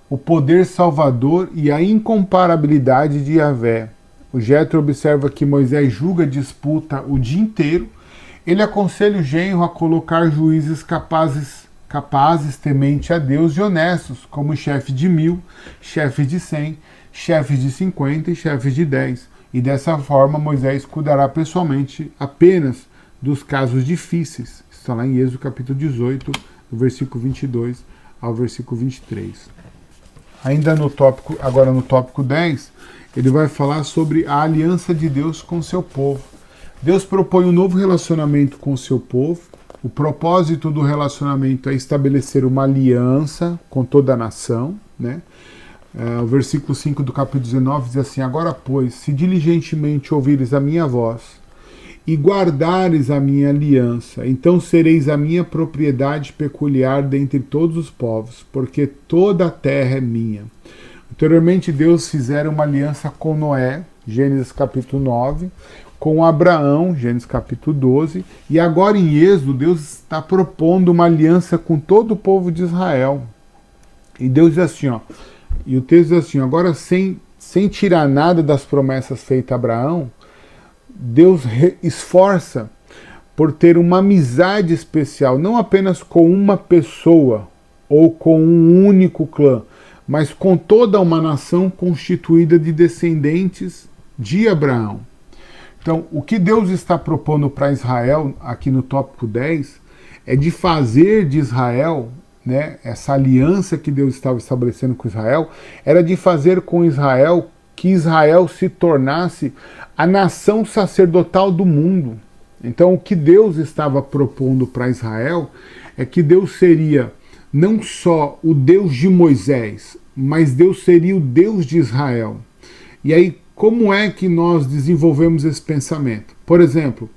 A: o poder salvador e a incomparabilidade de Yahvé. O Jetro observa que Moisés julga a disputa o dia inteiro. Ele aconselha o genro a colocar juízes capazes, temente a Deus e honestos, como chefe de 1000, chefes de 100, chefes de 50 e chefes de 10. E dessa forma Moisés cuidará pessoalmente apenas dos casos difíceis. Está lá em Êxodo capítulo 18, do versículo 22 ao versículo 23. Ainda agora no tópico 10, ele vai falar sobre a aliança de Deus com o seu povo. Deus propõe um novo relacionamento com o seu povo. O propósito do relacionamento é estabelecer uma aliança com toda a nação, né? O versículo 5 do capítulo 19 diz assim: agora, pois, se diligentemente ouvires a minha voz e guardares a minha aliança, então sereis a minha propriedade peculiar dentre todos os povos, porque toda a terra é minha. Anteriormente, Deus fizera uma aliança com Noé, Gênesis capítulo 9, com Abraão, Gênesis capítulo 12, e agora em Êxodo, Deus está propondo uma aliança com todo o povo de Israel. E Deus diz assim, e o texto diz assim, agora sem tirar nada das promessas feitas a Abraão, Deus esforça por ter uma amizade especial, não apenas com uma pessoa ou com um único clã, mas com toda uma nação constituída de descendentes de Abraão. Então, o que Deus está propondo para Israel, aqui no tópico 10, é de fazer de Israel, né, essa aliança que Deus estava estabelecendo com Israel, era de fazer com Israel que Israel se tornasse a nação sacerdotal do mundo. Então, o que Deus estava propondo para Israel é que Deus seria não só o Deus de Moisés, mas Deus seria o Deus de Israel. E aí, como é que nós desenvolvemos esse pensamento? Por exemplo,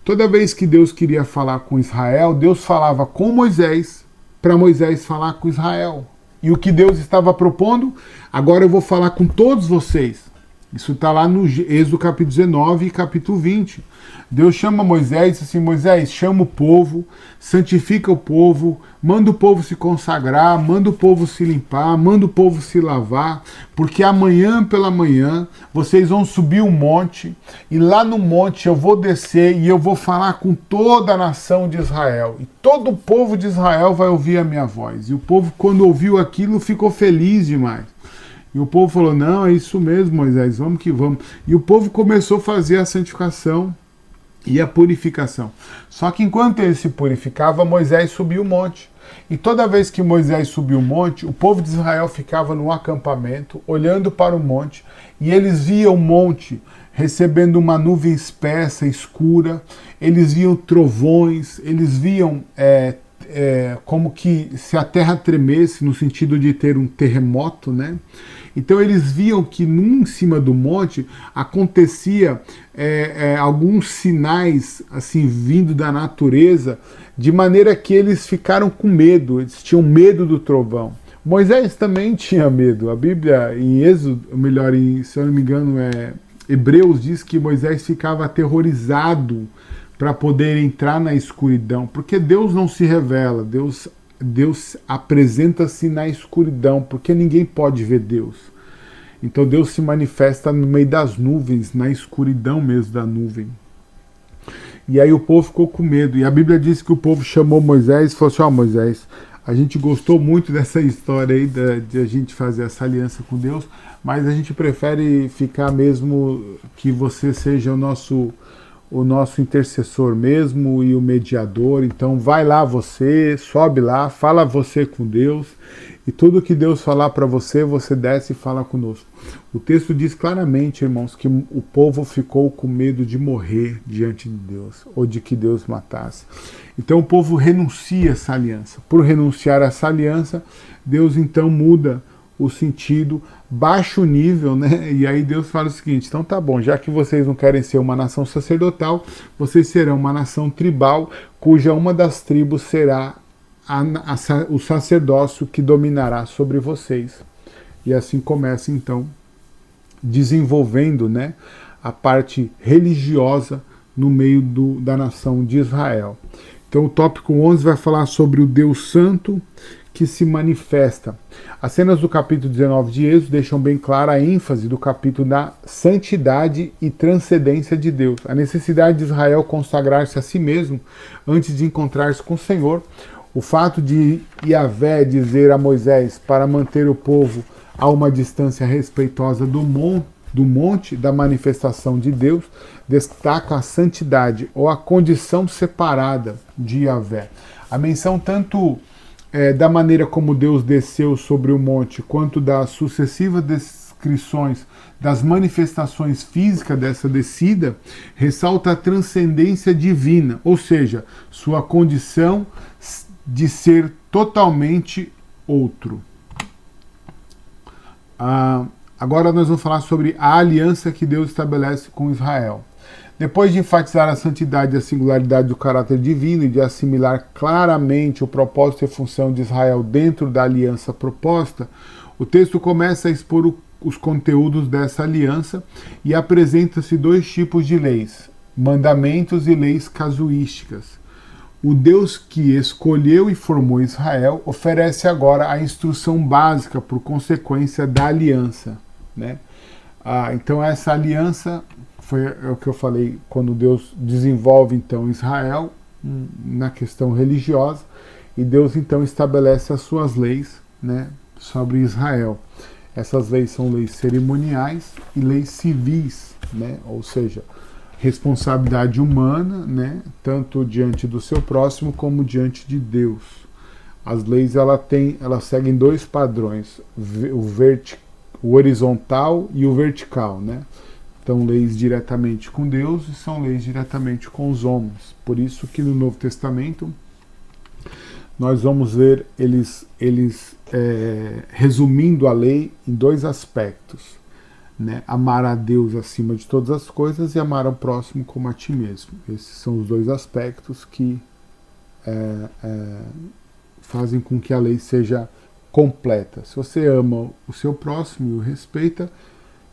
A: toda vez que Deus queria falar com Israel, Deus falava com Moisés, para Moisés falar com Israel. E o que Deus estava propondo? Agora eu vou falar com todos vocês. Isso está lá no Êxodo capítulo 19 e capítulo 20. Deus chama Moisés e diz assim: Moisés, chama o povo, santifica o povo, manda o povo se consagrar, manda o povo se limpar, manda o povo se lavar, porque amanhã pela manhã vocês vão subir um monte, e lá no monte eu vou descer e eu vou falar com toda a nação de Israel. E todo o povo de Israel vai ouvir a minha voz. E o povo, quando ouviu aquilo, ficou feliz demais. E o povo falou: não, é isso mesmo, Moisés, vamos que vamos. E o povo começou a fazer a santificação e a purificação. Só que enquanto ele se purificava, Moisés subiu o monte. E toda vez que Moisés subiu o monte, o povo de Israel ficava no acampamento, olhando para o monte, e eles viam o monte recebendo uma nuvem espessa, escura, eles viam trovões, eles viam como que se a terra tremesse, no sentido de ter um terremoto, né? Então eles viam que em cima do monte acontecia alguns sinais assim vindo da natureza, de maneira que eles ficaram com medo, eles tinham medo do trovão. Moisés também tinha medo. A Bíblia em Êxodo, melhor, se eu não me engano, Hebreus diz que Moisés ficava aterrorizado para poder entrar na escuridão, porque Deus não se revela, Deus apresenta-se na escuridão, porque ninguém pode ver Deus. Então Deus se manifesta no meio das nuvens, na escuridão mesmo da nuvem. E aí o povo ficou com medo, e a Bíblia diz que o povo chamou Moisés e falou assim: ó, Moisés, a gente gostou muito dessa história aí de a gente fazer essa aliança com Deus, mas a gente prefere ficar mesmo que você seja o nosso intercessor mesmo e o mediador. Então vai lá você, sobe lá, fala você com Deus, e tudo que Deus falar para você, você desce e fala conosco. O texto diz claramente, irmãos, que o povo ficou com medo de morrer diante de Deus, ou de que Deus matasse. Então o povo renuncia a essa aliança. Por renunciar a essa aliança, Deus então muda o sentido, baixa o nível, né? E aí Deus fala o seguinte: então tá bom, já que vocês não querem ser uma nação sacerdotal, vocês serão uma nação tribal, cuja uma das tribos será o sacerdócio que dominará sobre vocês. E assim começa então desenvolvendo, né, a parte religiosa no meio da nação de Israel. Então o tópico 11 vai falar sobre o Deus Santo que se manifesta. As cenas do capítulo 19 de Êxodo deixam bem clara a ênfase do capítulo da santidade e transcendência de Deus. A necessidade de Israel consagrar-se a si mesmo antes de encontrar-se com o Senhor. O fato de Yahvé dizer a Moisés para manter o povo a uma distância respeitosa do monte da manifestação de Deus destaca a santidade ou a condição separada de Yahvé. A menção tanto da maneira como Deus desceu sobre o monte, quanto das sucessivas descrições das manifestações físicas dessa descida, ressalta a transcendência divina, ou seja, sua condição de ser totalmente outro. Agora nós vamos falar sobre a aliança que Deus estabelece com Israel. Depois de enfatizar a santidade e a singularidade do caráter divino e de assimilar claramente o propósito e função de Israel dentro da aliança proposta, o texto começa a expor os conteúdos dessa aliança e apresenta-se dois tipos de leis: mandamentos e leis casuísticas. O Deus que escolheu e formou Israel oferece agora a instrução básica por consequência da aliança, né? Então essa aliança foi o que eu falei, quando Deus desenvolve então Israel na questão religiosa, e Deus então estabelece as suas leis, né, sobre Israel. Essas leis são leis cerimoniais e leis civis, né, ou seja, responsabilidade humana, né, tanto diante do seu próximo como diante de Deus. As leis elas seguem dois padrões, o horizontal e o vertical, né? Então, leis diretamente com Deus e são leis diretamente com os homens. Por isso que no Novo Testamento nós vamos ver eles resumindo a lei em dois aspectos, né? Amar a Deus acima de todas as coisas e amar ao próximo como a ti mesmo. Esses são os dois aspectos que fazem com que a lei seja completa. Se você ama o seu próximo e o respeita,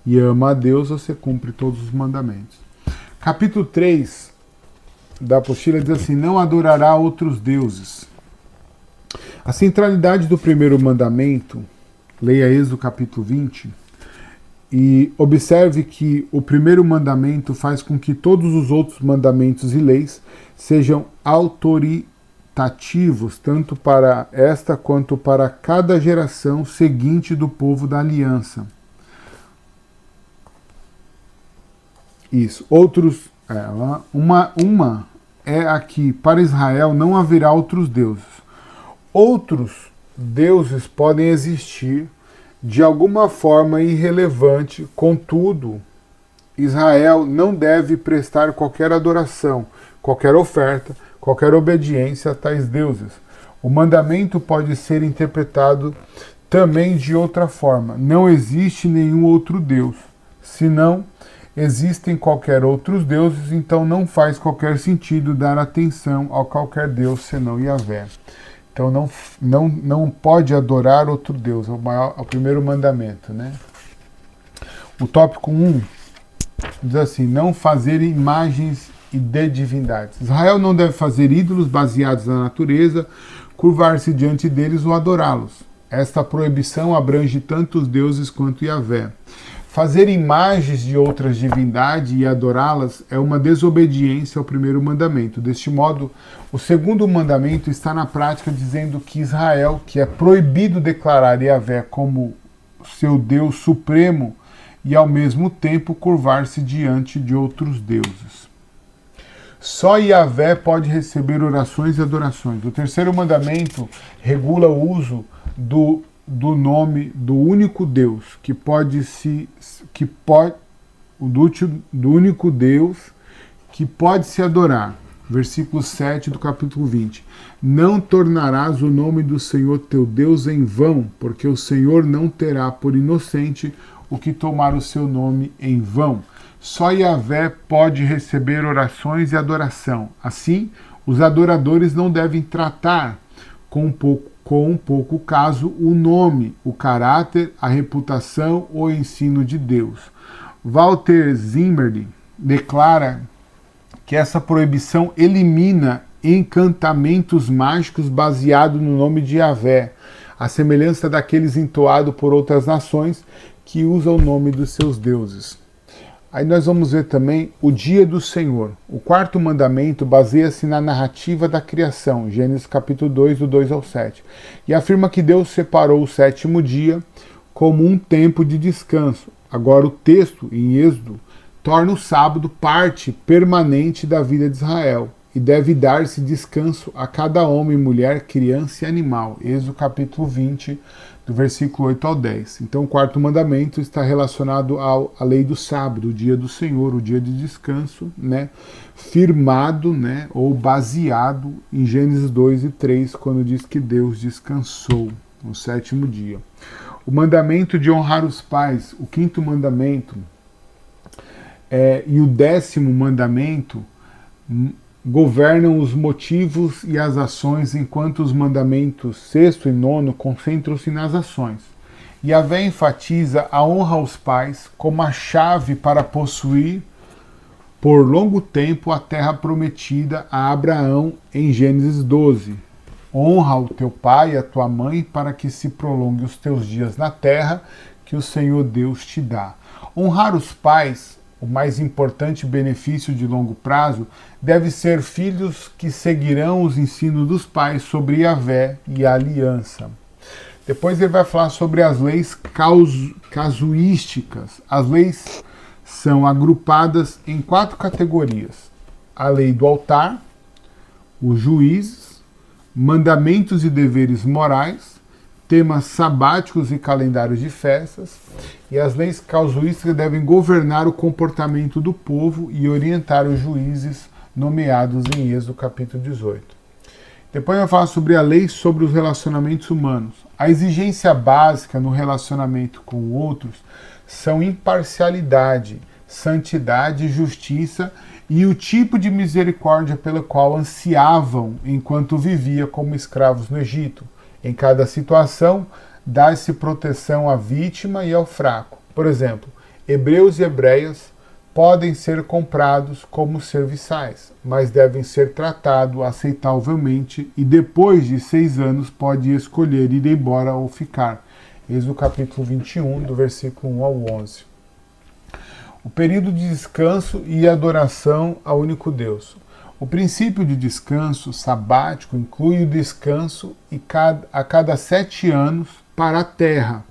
A: e ama a Deus, você cumpre todos os mandamentos. Capítulo 3 da apostila diz assim: não adorará outros deuses. A centralidade do primeiro mandamento, leia Êxodo capítulo 20, e observe que o primeiro mandamento faz com que todos os outros mandamentos e leis sejam autoritativos, tanto para esta quanto para cada geração seguinte do povo da aliança. Isso. Outros, uma é aqui, para Israel não haverá outros deuses. Outros deuses podem existir de alguma forma irrelevante, contudo, Israel não deve prestar qualquer adoração, qualquer oferta, qualquer obediência a tais deuses. O mandamento pode ser interpretado também de outra forma. Não existe nenhum outro Deus, senão existem qualquer outros deuses, então não faz qualquer sentido dar atenção a qualquer Deus senão Yahvé. Então não pode adorar outro Deus, é o primeiro mandamento, né? O tópico 1 diz assim: não fazer imagens e de divindades. Israel não deve fazer ídolos baseados na natureza, curvar-se diante deles ou adorá-los. Esta proibição abrange tanto os deuses quanto Yahvé. Fazer imagens de outras divindades e adorá-las é uma desobediência ao primeiro mandamento. Deste modo, o segundo mandamento está na prática dizendo que Israel, que é proibido declarar Yahvé como seu Deus supremo e ao mesmo tempo curvar-se diante de outros deuses. Só Yahvé pode receber orações e adorações. O terceiro mandamento regula o uso do nome do único Deus, do único Deus que pode se adorar. Versículo 7 do capítulo 20. Não tornarás o nome do Senhor teu Deus em vão, porque o Senhor não terá por inocente o que tomar o seu nome em vão. Só Yahvé pode receber orações e adoração. Assim, os adoradores não devem tratar com pouco caso o nome, o caráter, a reputação ou ensino de Deus. Walter Zimmerli declara que essa proibição elimina encantamentos mágicos baseados no nome de Yahvé, à semelhança daqueles entoados por outras nações que usam o nome dos seus deuses. Aí nós vamos ver também o dia do Senhor. O quarto mandamento baseia-se na narrativa da criação, Gênesis capítulo 2, do 2 ao 7, e afirma que Deus separou o sétimo dia como um tempo de descanso. Agora o texto, em Êxodo, torna o sábado parte permanente da vida de Israel, e deve dar-se descanso a cada homem, mulher, criança e animal. Êxodo capítulo 20, do versículo 8 ao 10. Então o quarto mandamento está relacionado à lei do sábado, o dia do Senhor, o dia de descanso, né, firmado, né, ou baseado em Gênesis 2 e 3, quando diz que Deus descansou no sétimo dia. O mandamento de honrar os pais, o quinto mandamento, e o 10º mandamento governam os motivos e as ações, enquanto os mandamentos 6º e 9º concentram-se nas ações. Yahvé enfatiza a honra aos pais como a chave para possuir por longo tempo a terra prometida a Abraão em Gênesis 12. Honra o teu pai e a tua mãe para que se prolongue os teus dias na terra que o Senhor Deus te dá. Honrar os pais, o mais importante benefício de longo prazo, deve ser filhos que seguirão os ensinos dos pais sobre Yahvé e a aliança. Depois ele vai falar sobre as leis casuísticas. As leis são agrupadas em 4 categorias: a lei do altar, os juízes, mandamentos e deveres morais, temas sabáticos e calendários de festas, e as leis casuísticas devem governar o comportamento do povo e orientar os juízes nomeados em Êxodo capítulo 18. Depois vai falar sobre a lei sobre os relacionamentos humanos. A exigência básica no relacionamento com outros são imparcialidade, santidade, justiça e o tipo de misericórdia pela qual ansiavam enquanto vivia como escravos no Egito. Em cada situação, dá-se proteção à vítima e ao fraco. Por exemplo, hebreus e hebreias podem ser comprados como serviçais, mas devem ser tratados aceitavelmente e depois de 6 anos pode escolher ir embora ou ficar. Êxodo capítulo 21, do versículo 1 ao 11. O período de descanso e adoração ao único Deus. O princípio de descanso sabático inclui o descanso a cada 7 anos para a terra,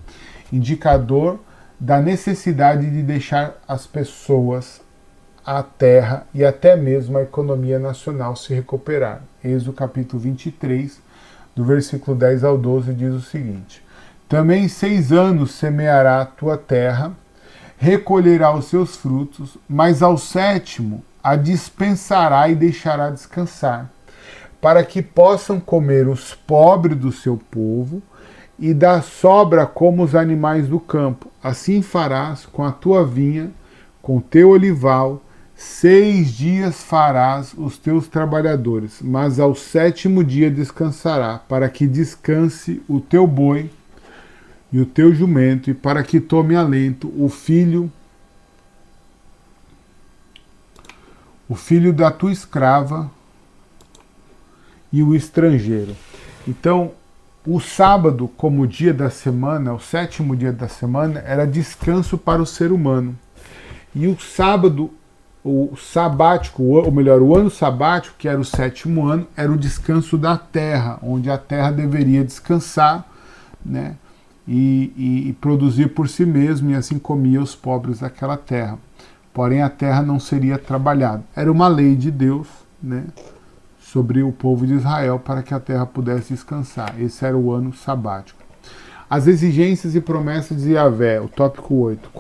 A: indicador da necessidade de deixar as pessoas, a terra e até mesmo a economia nacional se recuperar. Êxodo capítulo 23, do versículo 10 ao 12, diz o seguinte: Também 6 anos semeará a tua terra, recolherá os seus frutos, mas ao 7º a dispensará e deixará descansar, para que possam comer os pobres do seu povo, e da sobra como os animais do campo. Assim farás com a tua vinha, com teu olival, 6 dias farás os teus trabalhadores, mas ao 7º dia descansará, para que descanse o teu boi e o teu jumento, e para que tome alento o filho da tua escrava e o estrangeiro. Então, o sábado, como dia da semana, o 7º dia da semana, era descanso para o ser humano. E o sábado, o sabático, ou melhor, o ano sabático, que era o 7º ano, era o descanso da terra, onde a terra deveria descansar, né, e produzir por si mesmo, e assim comia os pobres daquela terra. Porém, a terra não seria trabalhada. Era uma lei de Deus, né, sobre o povo de Israel para que a terra pudesse descansar. Esse era o ano sabático. As exigências e promessas de Yahvé, o tópico 8.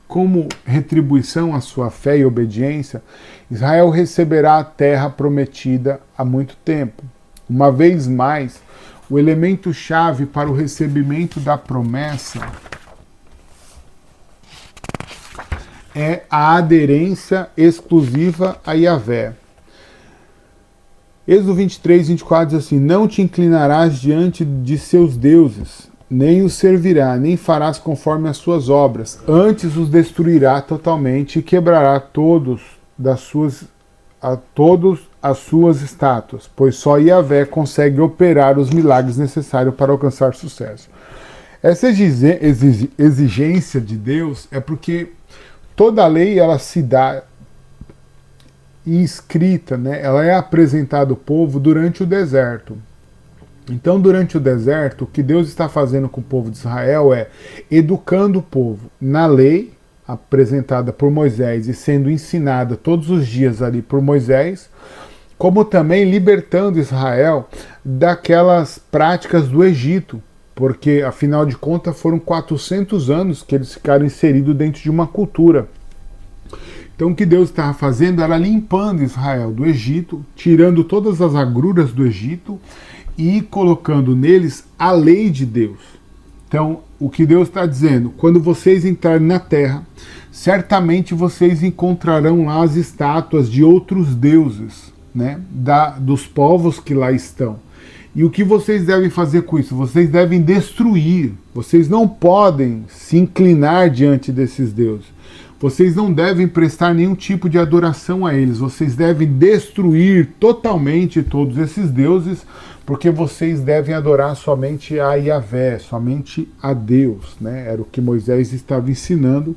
A: Como retribuição à sua fé e obediência, Israel receberá a terra prometida há muito tempo. Uma vez mais, o elemento-chave para o recebimento da promessa é a aderência exclusiva a Yahvé. Êxodo 23, 24 diz assim: Não te inclinarás diante de seus deuses, nem os servirá, nem farás conforme as suas obras. Antes os destruirá totalmente e quebrará todas as suas estátuas, pois só Yahvé consegue operar os milagres necessários para alcançar sucesso. Essa exigência de Deus é porque toda a lei ela se dá e escrita, né? Ela é apresentada ao povo durante o deserto. Então, durante o deserto, o que Deus está fazendo com o povo de Israel é educando o povo na lei apresentada por Moisés e sendo ensinada todos os dias ali por Moisés, como também libertando Israel daquelas práticas do Egito, porque, afinal de contas, foram 400 anos que eles ficaram inseridos dentro de uma cultura. Então o que Deus estava fazendo era limpando Israel do Egito, tirando todas as agruras do Egito e colocando neles a lei de Deus. Então o que Deus está dizendo, quando vocês entrarem na terra, certamente vocês encontrarão lá as estátuas de outros deuses, né, dos povos que lá estão. E o que vocês devem fazer com isso? Vocês devem destruir, vocês não podem se inclinar diante desses deuses. Vocês não devem prestar nenhum tipo de adoração a eles. Vocês devem destruir totalmente todos esses deuses, porque vocês devem adorar somente a Yahvé, somente a Deus, né? Era o que Moisés estava ensinando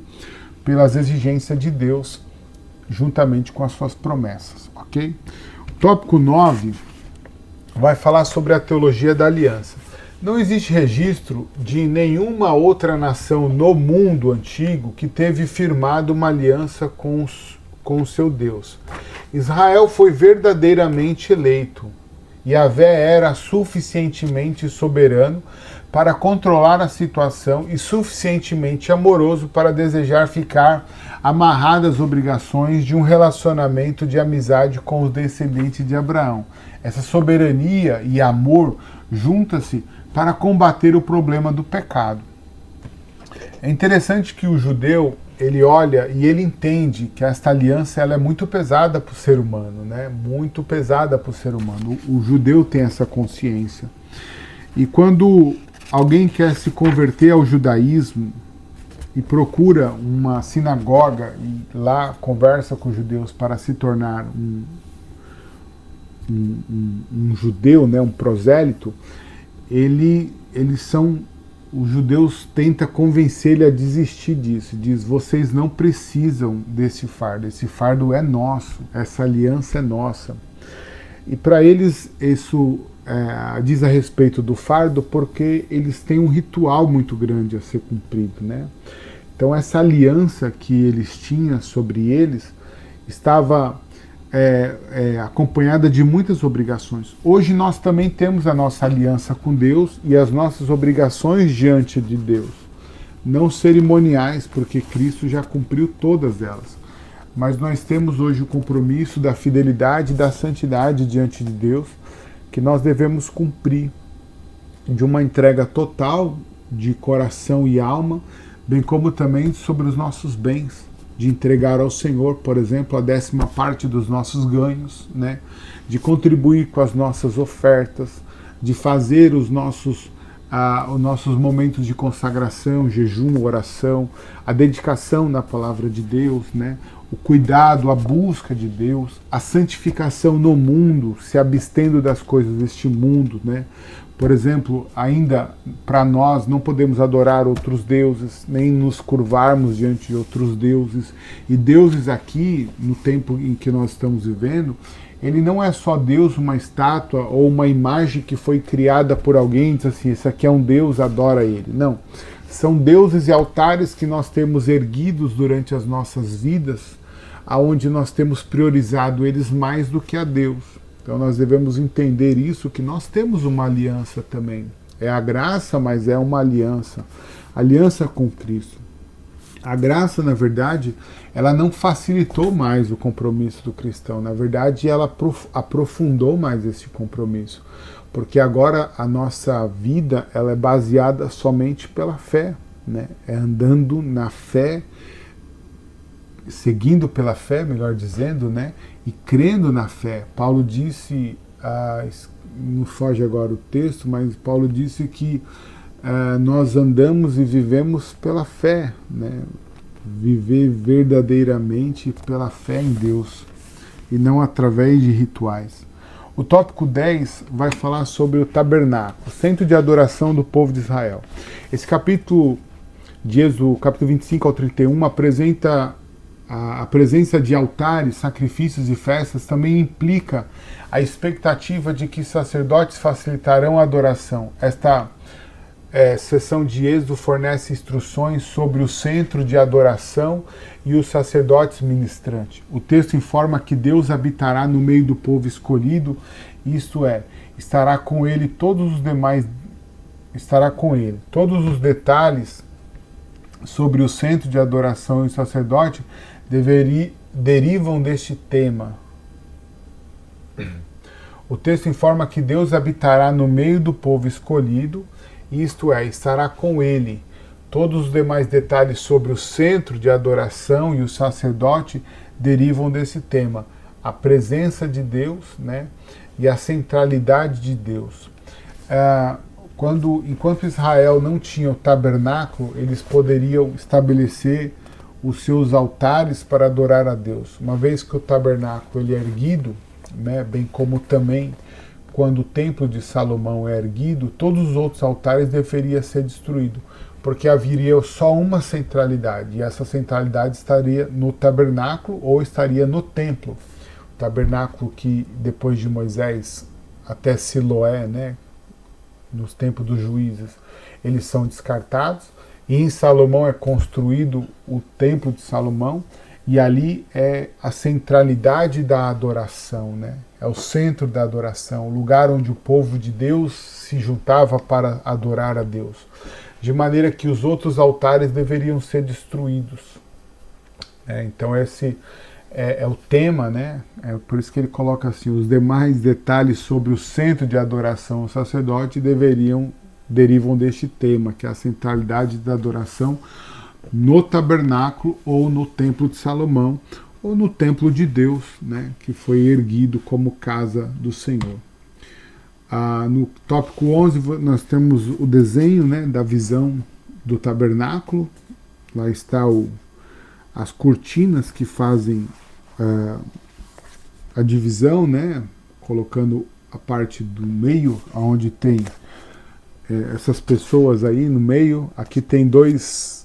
A: pelas exigências de Deus, juntamente com as suas promessas, ok? O tópico 9 vai falar sobre a teologia da aliança. Não existe registro de nenhuma outra nação no mundo antigo que teve firmado uma aliança com o seu Deus. Israel foi verdadeiramente eleito. Yahvé era suficientemente soberano para controlar a situação e suficientemente amoroso para desejar ficar amarrado às obrigações de um relacionamento de amizade com os descendentes de Abraão. Essa soberania e amor juntam-se para combater o problema do pecado. É interessante que o judeu, ele olha e ele entende que esta aliança ela é muito pesada para o ser humano, né? Muito pesada para o ser humano. O judeu tem essa consciência. E quando alguém quer se converter ao judaísmo e procura uma sinagoga e lá conversa com os judeus para se tornar um judeu, né? Um prosélito, os judeus tentam convencer ele a desistir disso. Diz, vocês não precisam desse fardo. Esse fardo é nosso. Essa aliança é nossa. E para eles isso diz a respeito do fardo porque eles têm um ritual muito grande a ser cumprido, né? Então essa aliança que eles tinham sobre eles estava acompanhada de muitas obrigações. Hoje nós também temos a nossa aliança com Deus e as nossas obrigações diante de Deus. Não cerimoniais, porque Cristo já cumpriu todas elas. Mas nós temos hoje o compromisso da fidelidade e da santidade diante de Deus, que nós devemos cumprir, de uma entrega total de coração e alma, bem como também sobre os nossos bens, de entregar ao Senhor, por exemplo, a 10ª parte dos nossos ganhos, né? De contribuir com as nossas ofertas, de fazer os nossos momentos de consagração, jejum, oração, a dedicação na palavra de Deus, né? O cuidado, a busca de Deus, a santificação no mundo, se abstendo das coisas deste mundo, né? Por exemplo, ainda para nós não podemos adorar outros deuses, nem nos curvarmos diante de outros deuses. E deuses aqui, no tempo em que nós estamos vivendo, ele não é só Deus, uma estátua ou uma imagem que foi criada por alguém, diz assim, esse aqui é um Deus, adora ele. Não. São deuses e altares que nós temos erguidos durante as nossas vidas, aonde nós temos priorizado eles mais do que a Deus. Então nós devemos entender isso, que nós temos uma aliança também. É a graça, mas é uma aliança. Aliança com Cristo. A graça, na verdade, ela não facilitou mais o compromisso do cristão. Na verdade, ela aprofundou mais esse compromisso. Porque agora a nossa vida ela é baseada somente pela fé, né? É andando na fé, seguindo pela fé, melhor dizendo, né? E crendo na fé. Paulo disse, não foge agora o texto, mas Paulo disse que nós andamos e vivemos pela fé, né? Viver verdadeiramente pela fé em Deus e não através de rituais. O tópico 10 vai falar sobre o tabernáculo, centro de adoração do povo de Israel. Esse capítulo de Êxodo, capítulo 25 ao 31, apresenta a presença de altares, sacrifícios e festas, também implica a expectativa de que sacerdotes facilitarão a adoração. Esta seção de Êxodo fornece instruções sobre o centro de adoração e os sacerdotes ministrantes. O texto informa que Deus habitará no meio do povo escolhido, isto é, estará com ele todos os demais, estará com ele. Todos os detalhes sobre o centro de adoração e o sacerdote derivam deste tema. O texto informa que Deus habitará no meio do povo escolhido, isto é, estará com ele. Todos os demais detalhes sobre o centro de adoração e o sacerdote derivam desse tema. A presença de Deus, né, e a centralidade de Deus. Enquanto Israel não tinha o tabernáculo, eles poderiam estabelecer os seus altares para adorar a Deus. Uma vez que o tabernáculo ele é erguido, né, bem como também quando o templo de Salomão é erguido, todos os outros altares deveriam ser destruídos, porque haveria só uma centralidade, e essa centralidade estaria no tabernáculo ou estaria no templo. O tabernáculo que depois de Moisés até Siloé, né, nos tempos dos juízes, eles são descartados, e em Salomão é construído o templo de Salomão, e ali é a centralidade da adoração, né? É o centro da adoração, o lugar onde o povo de Deus se juntava para adorar a Deus. De maneira que os outros altares deveriam ser destruídos. Então esse é o tema, né? É por isso que ele coloca assim, os demais detalhes sobre o centro de adoração ao sacerdote derivam deste tema, que é a centralidade da adoração no tabernáculo ou no templo de Salomão, ou no templo de Deus, né, que foi erguido como casa do Senhor. No tópico 11 nós temos o desenho, né, da visão do tabernáculo. Lá está as cortinas que fazem a divisão, né, colocando a parte do meio, onde tem essas pessoas aí no meio. Aqui tem dois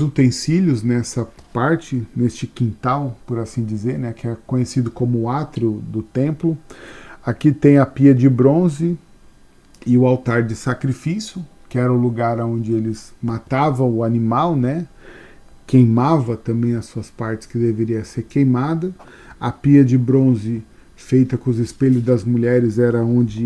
A: utensílios nessa parte, neste quintal, por assim dizer, né, que é conhecido como o átrio do templo. Aqui tem a pia de bronze e o altar de sacrifício, que era o lugar onde eles matavam o animal, né, queimava também as suas partes que deveria ser queimada. A pia de bronze feita com os espelhos das mulheres era onde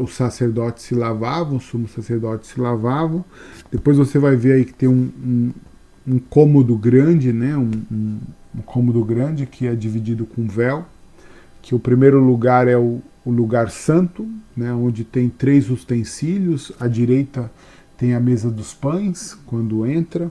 A: os sacerdotes se lavavam, os sumos sacerdotes se lavavam. Depois você vai ver aí que tem um cômodo grande, né, um cômodo grande que é dividido com véu, que o primeiro lugar é o lugar santo, né, onde tem 3 utensílios. À direita tem a mesa dos pães, quando entra.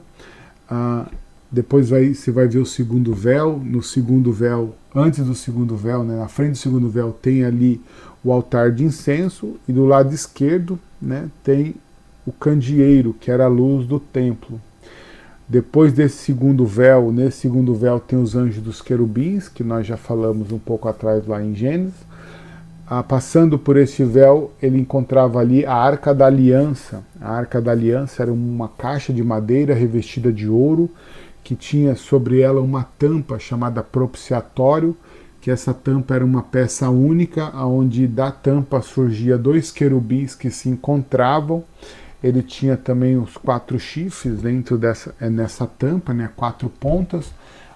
A: Depois você vai ver o segundo véu. No segundo véu, antes do segundo véu, né, na frente do segundo véu, tem ali o altar de incenso, e do lado esquerdo, né, tem o candeeiro, que era a luz do templo. Depois desse segundo véu, nesse segundo véu tem os anjos dos querubins, que nós já falamos um pouco atrás lá em Gênesis. Passando por este véu, ele encontrava ali a Arca da Aliança. A Arca da Aliança era uma caixa de madeira revestida de ouro, que tinha sobre ela uma tampa chamada propiciatório, que essa tampa era uma peça única, onde da tampa surgia 2 querubins que se encontravam. Ele tinha também os 4 chifres dentro nessa tampa, né, 4 pontas,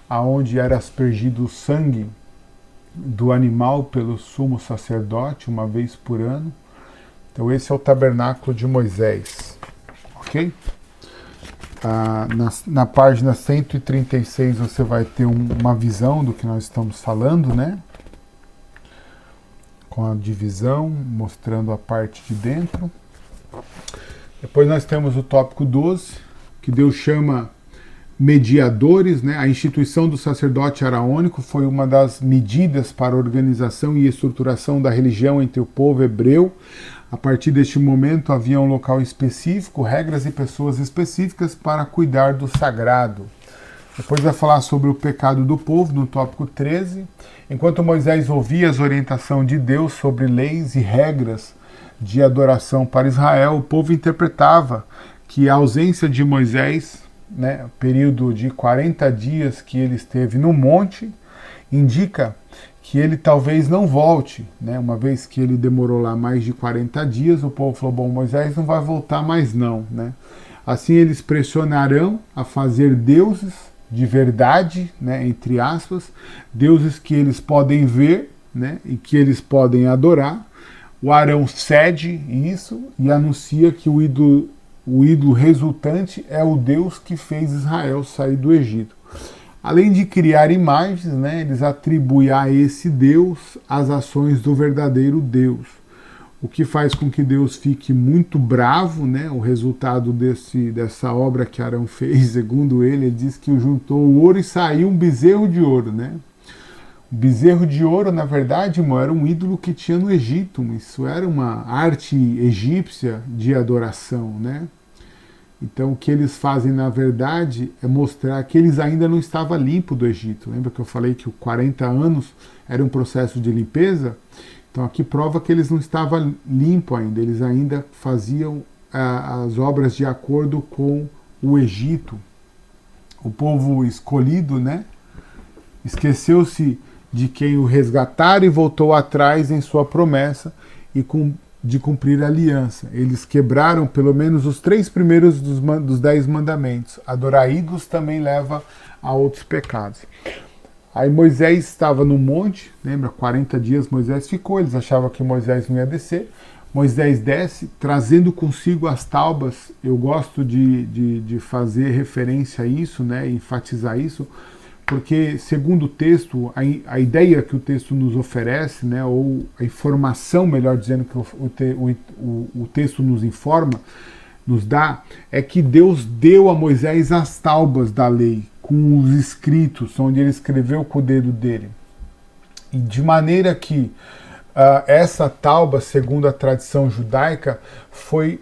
A: aonde era aspergido o sangue do animal pelo sumo sacerdote uma vez por ano. Então esse é o tabernáculo de Moisés, ok? Na página 136 você vai ter uma visão do que nós estamos falando, né? Com a divisão, mostrando a parte de dentro. Depois nós temos o tópico 12, que Deus chama mediadores, né? A instituição do sacerdote araônico foi uma das medidas para a organização e estruturação da religião entre o povo hebreu. A partir deste momento havia um local específico, regras e pessoas específicas para cuidar do sagrado. Depois vai falar sobre o pecado do povo, no tópico 13. Enquanto Moisés ouvia as orientações de Deus sobre leis e regras de adoração para Israel, o povo interpretava que a ausência de Moisés, né, período de 40 dias que ele esteve no monte, indica que ele talvez não volte, né? Uma vez que ele demorou lá mais de 40 dias, o povo falou, bom, Moisés não vai voltar mais não, né? Assim eles pressionarão a fazer deuses de verdade, né, entre aspas, deuses que eles podem ver, né, e que eles podem adorar. O Arão cede isso e anuncia que o ídolo resultante é o Deus que fez Israel sair do Egito. Além de criar imagens, né, eles atribuem a esse Deus as ações do verdadeiro Deus. O que faz com que Deus fique muito bravo, né? O resultado dessa obra que Arão fez, segundo ele diz que juntou o ouro e saiu um bezerro de ouro, né? O bezerro de ouro, na verdade, irmão, era um ídolo que tinha no Egito. Isso era uma arte egípcia de adoração, né? Então o que eles fazem na verdade é mostrar que eles ainda não estavam limpos do Egito. Lembra que eu falei que os 40 anos era um processo de limpeza? Então aqui prova que eles não estavam limpos ainda, eles ainda faziam as obras de acordo com o Egito. O povo escolhido, né? Esqueceu-se de quem o resgatara e voltou atrás em sua promessa de cumprir a aliança. Eles quebraram pelo menos os 3 primeiros dos 10 mandamentos. Adorar ídolos também leva a outros pecados. Aí Moisés estava no monte, lembra? 40 dias Moisés ficou, eles achavam que Moisés não ia descer. Moisés desce, trazendo consigo as taubas. Eu gosto de fazer referência a isso, né? Enfatizar isso, porque, segundo o texto, a ideia que o texto nos oferece, né? Ou a informação, melhor dizendo, que o texto nos informa, nos dá, é que Deus deu a Moisés as taubas da lei, com os escritos, onde ele escreveu com o dedo dele. E de maneira que essa tauba, segundo a tradição judaica, foi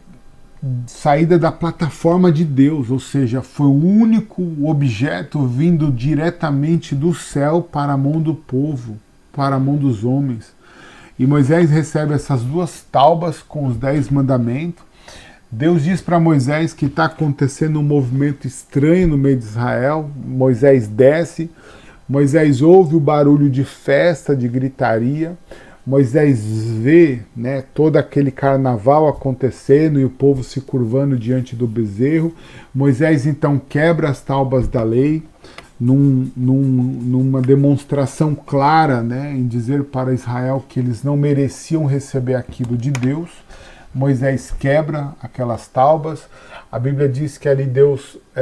A: saída da plataforma de Deus, ou seja, foi o único objeto vindo diretamente do céu para a mão do povo, para a mão dos homens. E Moisés recebe essas 2 taubas com os 10 mandamentos. Deus diz para Moisés que está acontecendo um movimento estranho no meio de Israel. Moisés desce, Moisés ouve o barulho de festa, de gritaria. Moisés vê, né, todo aquele carnaval acontecendo e o povo se curvando diante do bezerro. Moisés então quebra as taubas da lei numa demonstração clara, né, em dizer para Israel que eles não mereciam receber aquilo de Deus. Moisés quebra aquelas taubas. A Bíblia diz que ali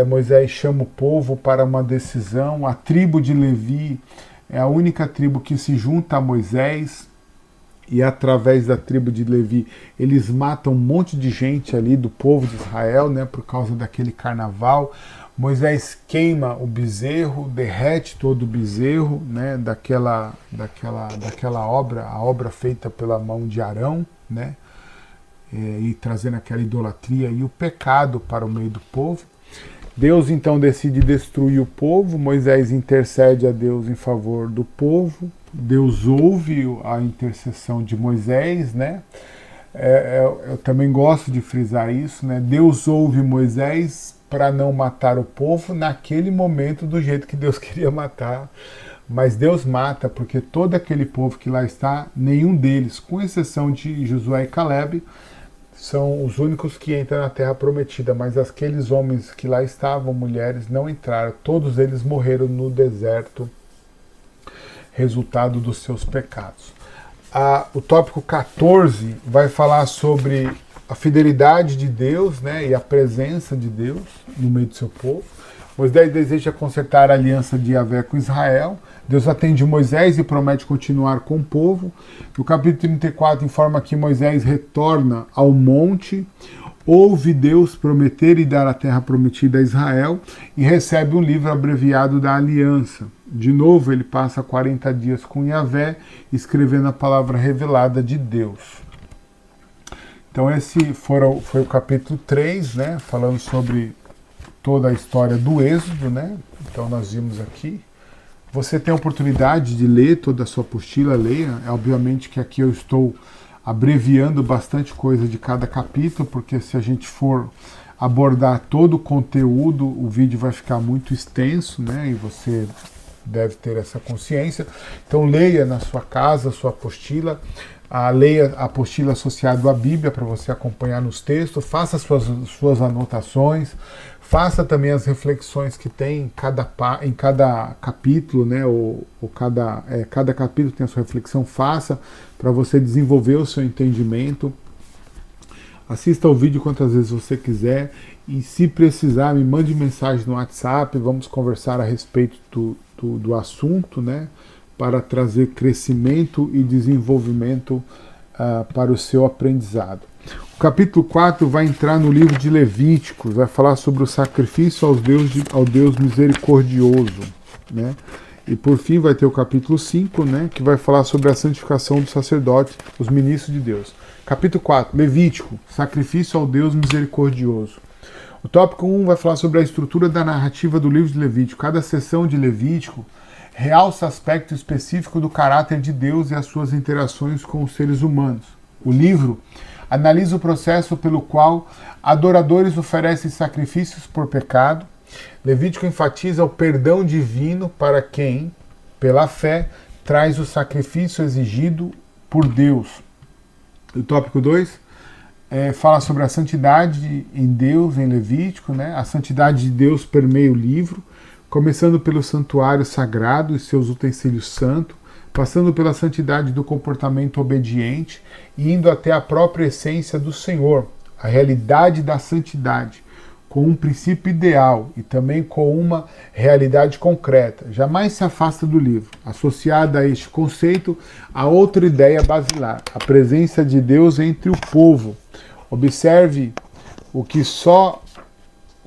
A: Moisés chama o povo para uma decisão. A tribo de Levi é a única tribo que se junta a Moisés. E através da tribo de Levi, eles matam um monte de gente ali do povo de Israel, né, por causa daquele carnaval. Moisés queima o bezerro, derrete todo o bezerro, né, daquela obra, a obra feita pela mão de Arão, né, e trazendo aquela idolatria e o pecado para o meio do povo. Deus então decide destruir o povo, Moisés intercede a Deus em favor do povo, Deus ouve a intercessão de Moisés, né? Eu também gosto de frisar isso, né? Deus ouve Moisés para não matar o povo naquele momento do jeito que Deus queria matar, mas Deus mata porque todo aquele povo que lá está, nenhum deles, com exceção de Josué e Caleb, são os únicos que entram na terra prometida, mas aqueles homens que lá estavam, mulheres, não entraram. Todos eles morreram no deserto, resultado dos seus pecados. O tópico 14 vai falar sobre a fidelidade de Deus, né, e a presença de Deus no meio do seu povo. Moisés deseja consertar a aliança de Yahvé com Israel. Deus atende Moisés e promete continuar com o povo. No capítulo 34 informa que Moisés retorna ao monte, ouve Deus prometer e dar a terra prometida a Israel e recebe um livro abreviado da aliança. De novo, ele passa 40 dias com Yahvé, escrevendo a palavra revelada de Deus. Então esse foi o capítulo 3, né, falando sobre toda a história do Êxodo, né? Então nós vimos aqui. Você tem a oportunidade de ler toda a sua apostila, leia. Obviamente que aqui eu estou abreviando bastante coisa de cada capítulo, porque se a gente for abordar todo o conteúdo, o vídeo vai ficar muito extenso, né? E você deve ter essa consciência. Então leia na sua casa a sua apostila, leia a apostila associada à Bíblia para você acompanhar nos textos, faça suas anotações, faça também as reflexões que tem em cada capítulo, né? Cada capítulo tem a sua reflexão, faça para você desenvolver o seu entendimento. Assista ao vídeo quantas vezes você quiser e, se precisar, me mande mensagem no WhatsApp, vamos conversar a respeito do assunto, né? Para trazer crescimento e desenvolvimento para o seu aprendizado. O capítulo 4 vai entrar no livro de Levíticos, vai falar sobre o sacrifício ao Deus misericordioso, né? E por fim vai ter o capítulo 5, né, que vai falar sobre a santificação do sacerdote, os ministros de Deus. Capítulo 4, Levítico, sacrifício ao Deus misericordioso. O tópico 1 vai falar sobre a estrutura da narrativa do livro de Levítico. Cada sessão de Levítico realça aspecto específico do caráter de Deus e as suas interações com os seres humanos. O livro analisa o processo pelo qual adoradores oferecem sacrifícios por pecado. Levítico enfatiza o perdão divino para quem, pela fé, traz o sacrifício exigido por Deus. O tópico 2 fala sobre a santidade em Deus, em Levítico, né? A santidade de Deus permeia o livro, começando pelo santuário sagrado e seus utensílios santos, passando pela santidade do comportamento obediente e indo até a própria essência do Senhor, a realidade da santidade, com um princípio ideal e também com uma realidade concreta. Jamais se afasta do livro. Associada a este conceito, há outra ideia basilar, a presença de Deus entre o povo. Observe o que só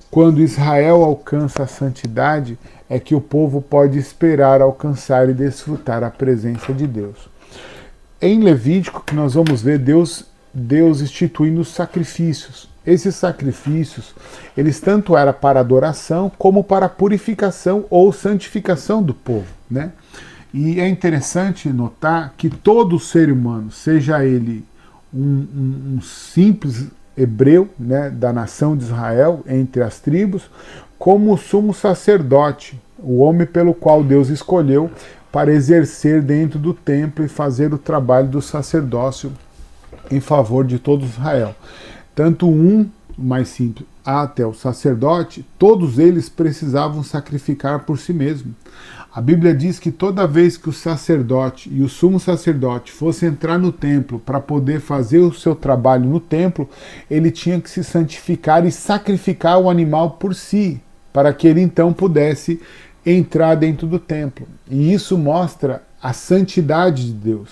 A: quando Israel alcança a santidade é que o povo pode esperar alcançar e desfrutar a presença de Deus. Em Levítico, que nós vamos ver Deus instituindo os sacrifícios. Esses sacrifícios, eles tanto eram para adoração como para a purificação ou santificação do povo, né? E é interessante notar que todo ser humano, seja ele um simples hebreu, né, da nação de Israel, entre as tribos, como o sumo sacerdote, o homem pelo qual Deus escolheu para exercer dentro do templo e fazer o trabalho do sacerdócio em favor de todo Israel. Tanto mais simples, até o sacerdote, todos eles precisavam sacrificar por si mesmo. A Bíblia diz que toda vez que o sacerdote e o sumo sacerdote fossem entrar no templo para poder fazer o seu trabalho no templo, ele tinha que se santificar e sacrificar o animal por si, para que ele então pudesse entrar dentro do templo. E isso mostra a santidade de Deus.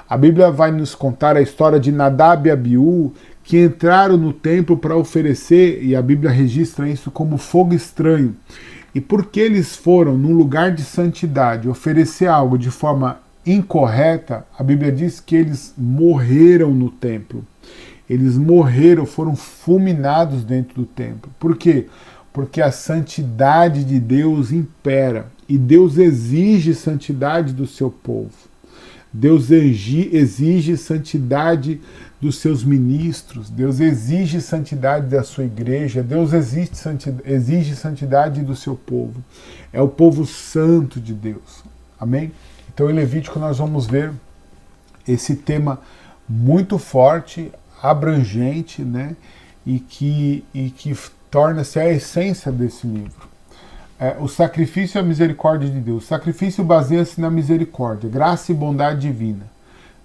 A: A Bíblia vai nos contar a história de Nadab e Abiú, que entraram no templo para oferecer, e a Bíblia registra isso como fogo estranho. E porque eles foram num lugar de santidade oferecer algo de forma incorreta, a Bíblia diz que eles morreram no templo. Eles morreram, foram fulminados dentro do templo. Por quê? Porque a santidade de Deus impera. E Deus exige santidade do seu povo. Deus exige santidade dos seus ministros, Deus exige santidade da sua igreja, Deus exige santidade do seu povo. É o povo santo de Deus. Amém? Então em Levítico nós vamos ver esse tema muito forte, abrangente, né? E que torna-se a essência desse livro. O sacrifício e a misericórdia de Deus. O sacrifício baseia-se na misericórdia, graça e bondade divina.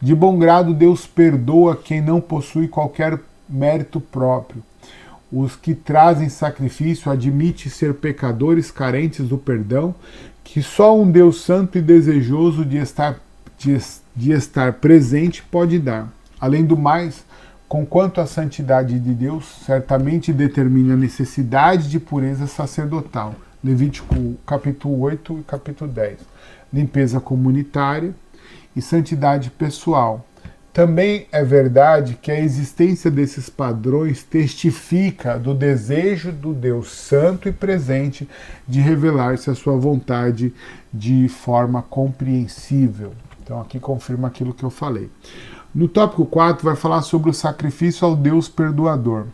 A: De bom grado, Deus perdoa quem não possui qualquer mérito próprio. Os que trazem sacrifício admitem ser pecadores carentes do perdão, que só um Deus santo e desejoso de estar presente pode dar. Além do mais, conquanto a santidade de Deus certamente determina a necessidade de pureza sacerdotal. Levítico capítulo 8 e capítulo 10. Limpeza comunitária e santidade pessoal. Também é verdade que a existência desses padrões testifica do desejo do Deus santo e presente de revelar-se a sua vontade de forma compreensível. Então aqui confirma aquilo que eu falei. No tópico 4 vai falar sobre o sacrifício ao Deus perdoador.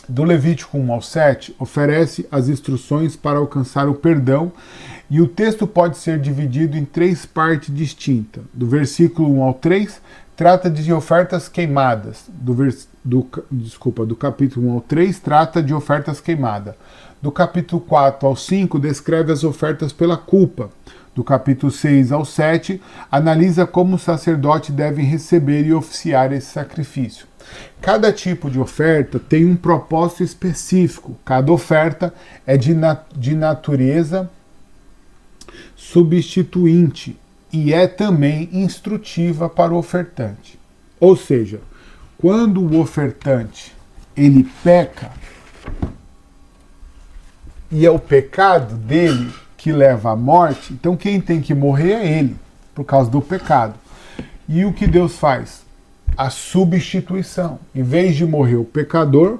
A: Do Levítico 1 ao 7, oferece as instruções para alcançar o perdão, e o texto pode ser dividido em 3 partes distintas. Do versículo 1 ao 3, trata de ofertas queimadas. Do capítulo 1 ao 3, trata de ofertas queimadas. Do capítulo 4 ao 5, descreve as ofertas pela culpa. Do capítulo 6 ao 7, analisa como os sacerdotes devem receber e oficiar esse sacrifício. Cada tipo de oferta tem um propósito específico. Cada oferta é de natureza substituinte e é também instrutiva para o ofertante. Ou seja, quando o ofertante ele peca, e é o pecado dele que leva à morte, então quem tem que morrer é ele, por causa do pecado. E o que Deus faz? A substituição. Em vez de morrer o pecador,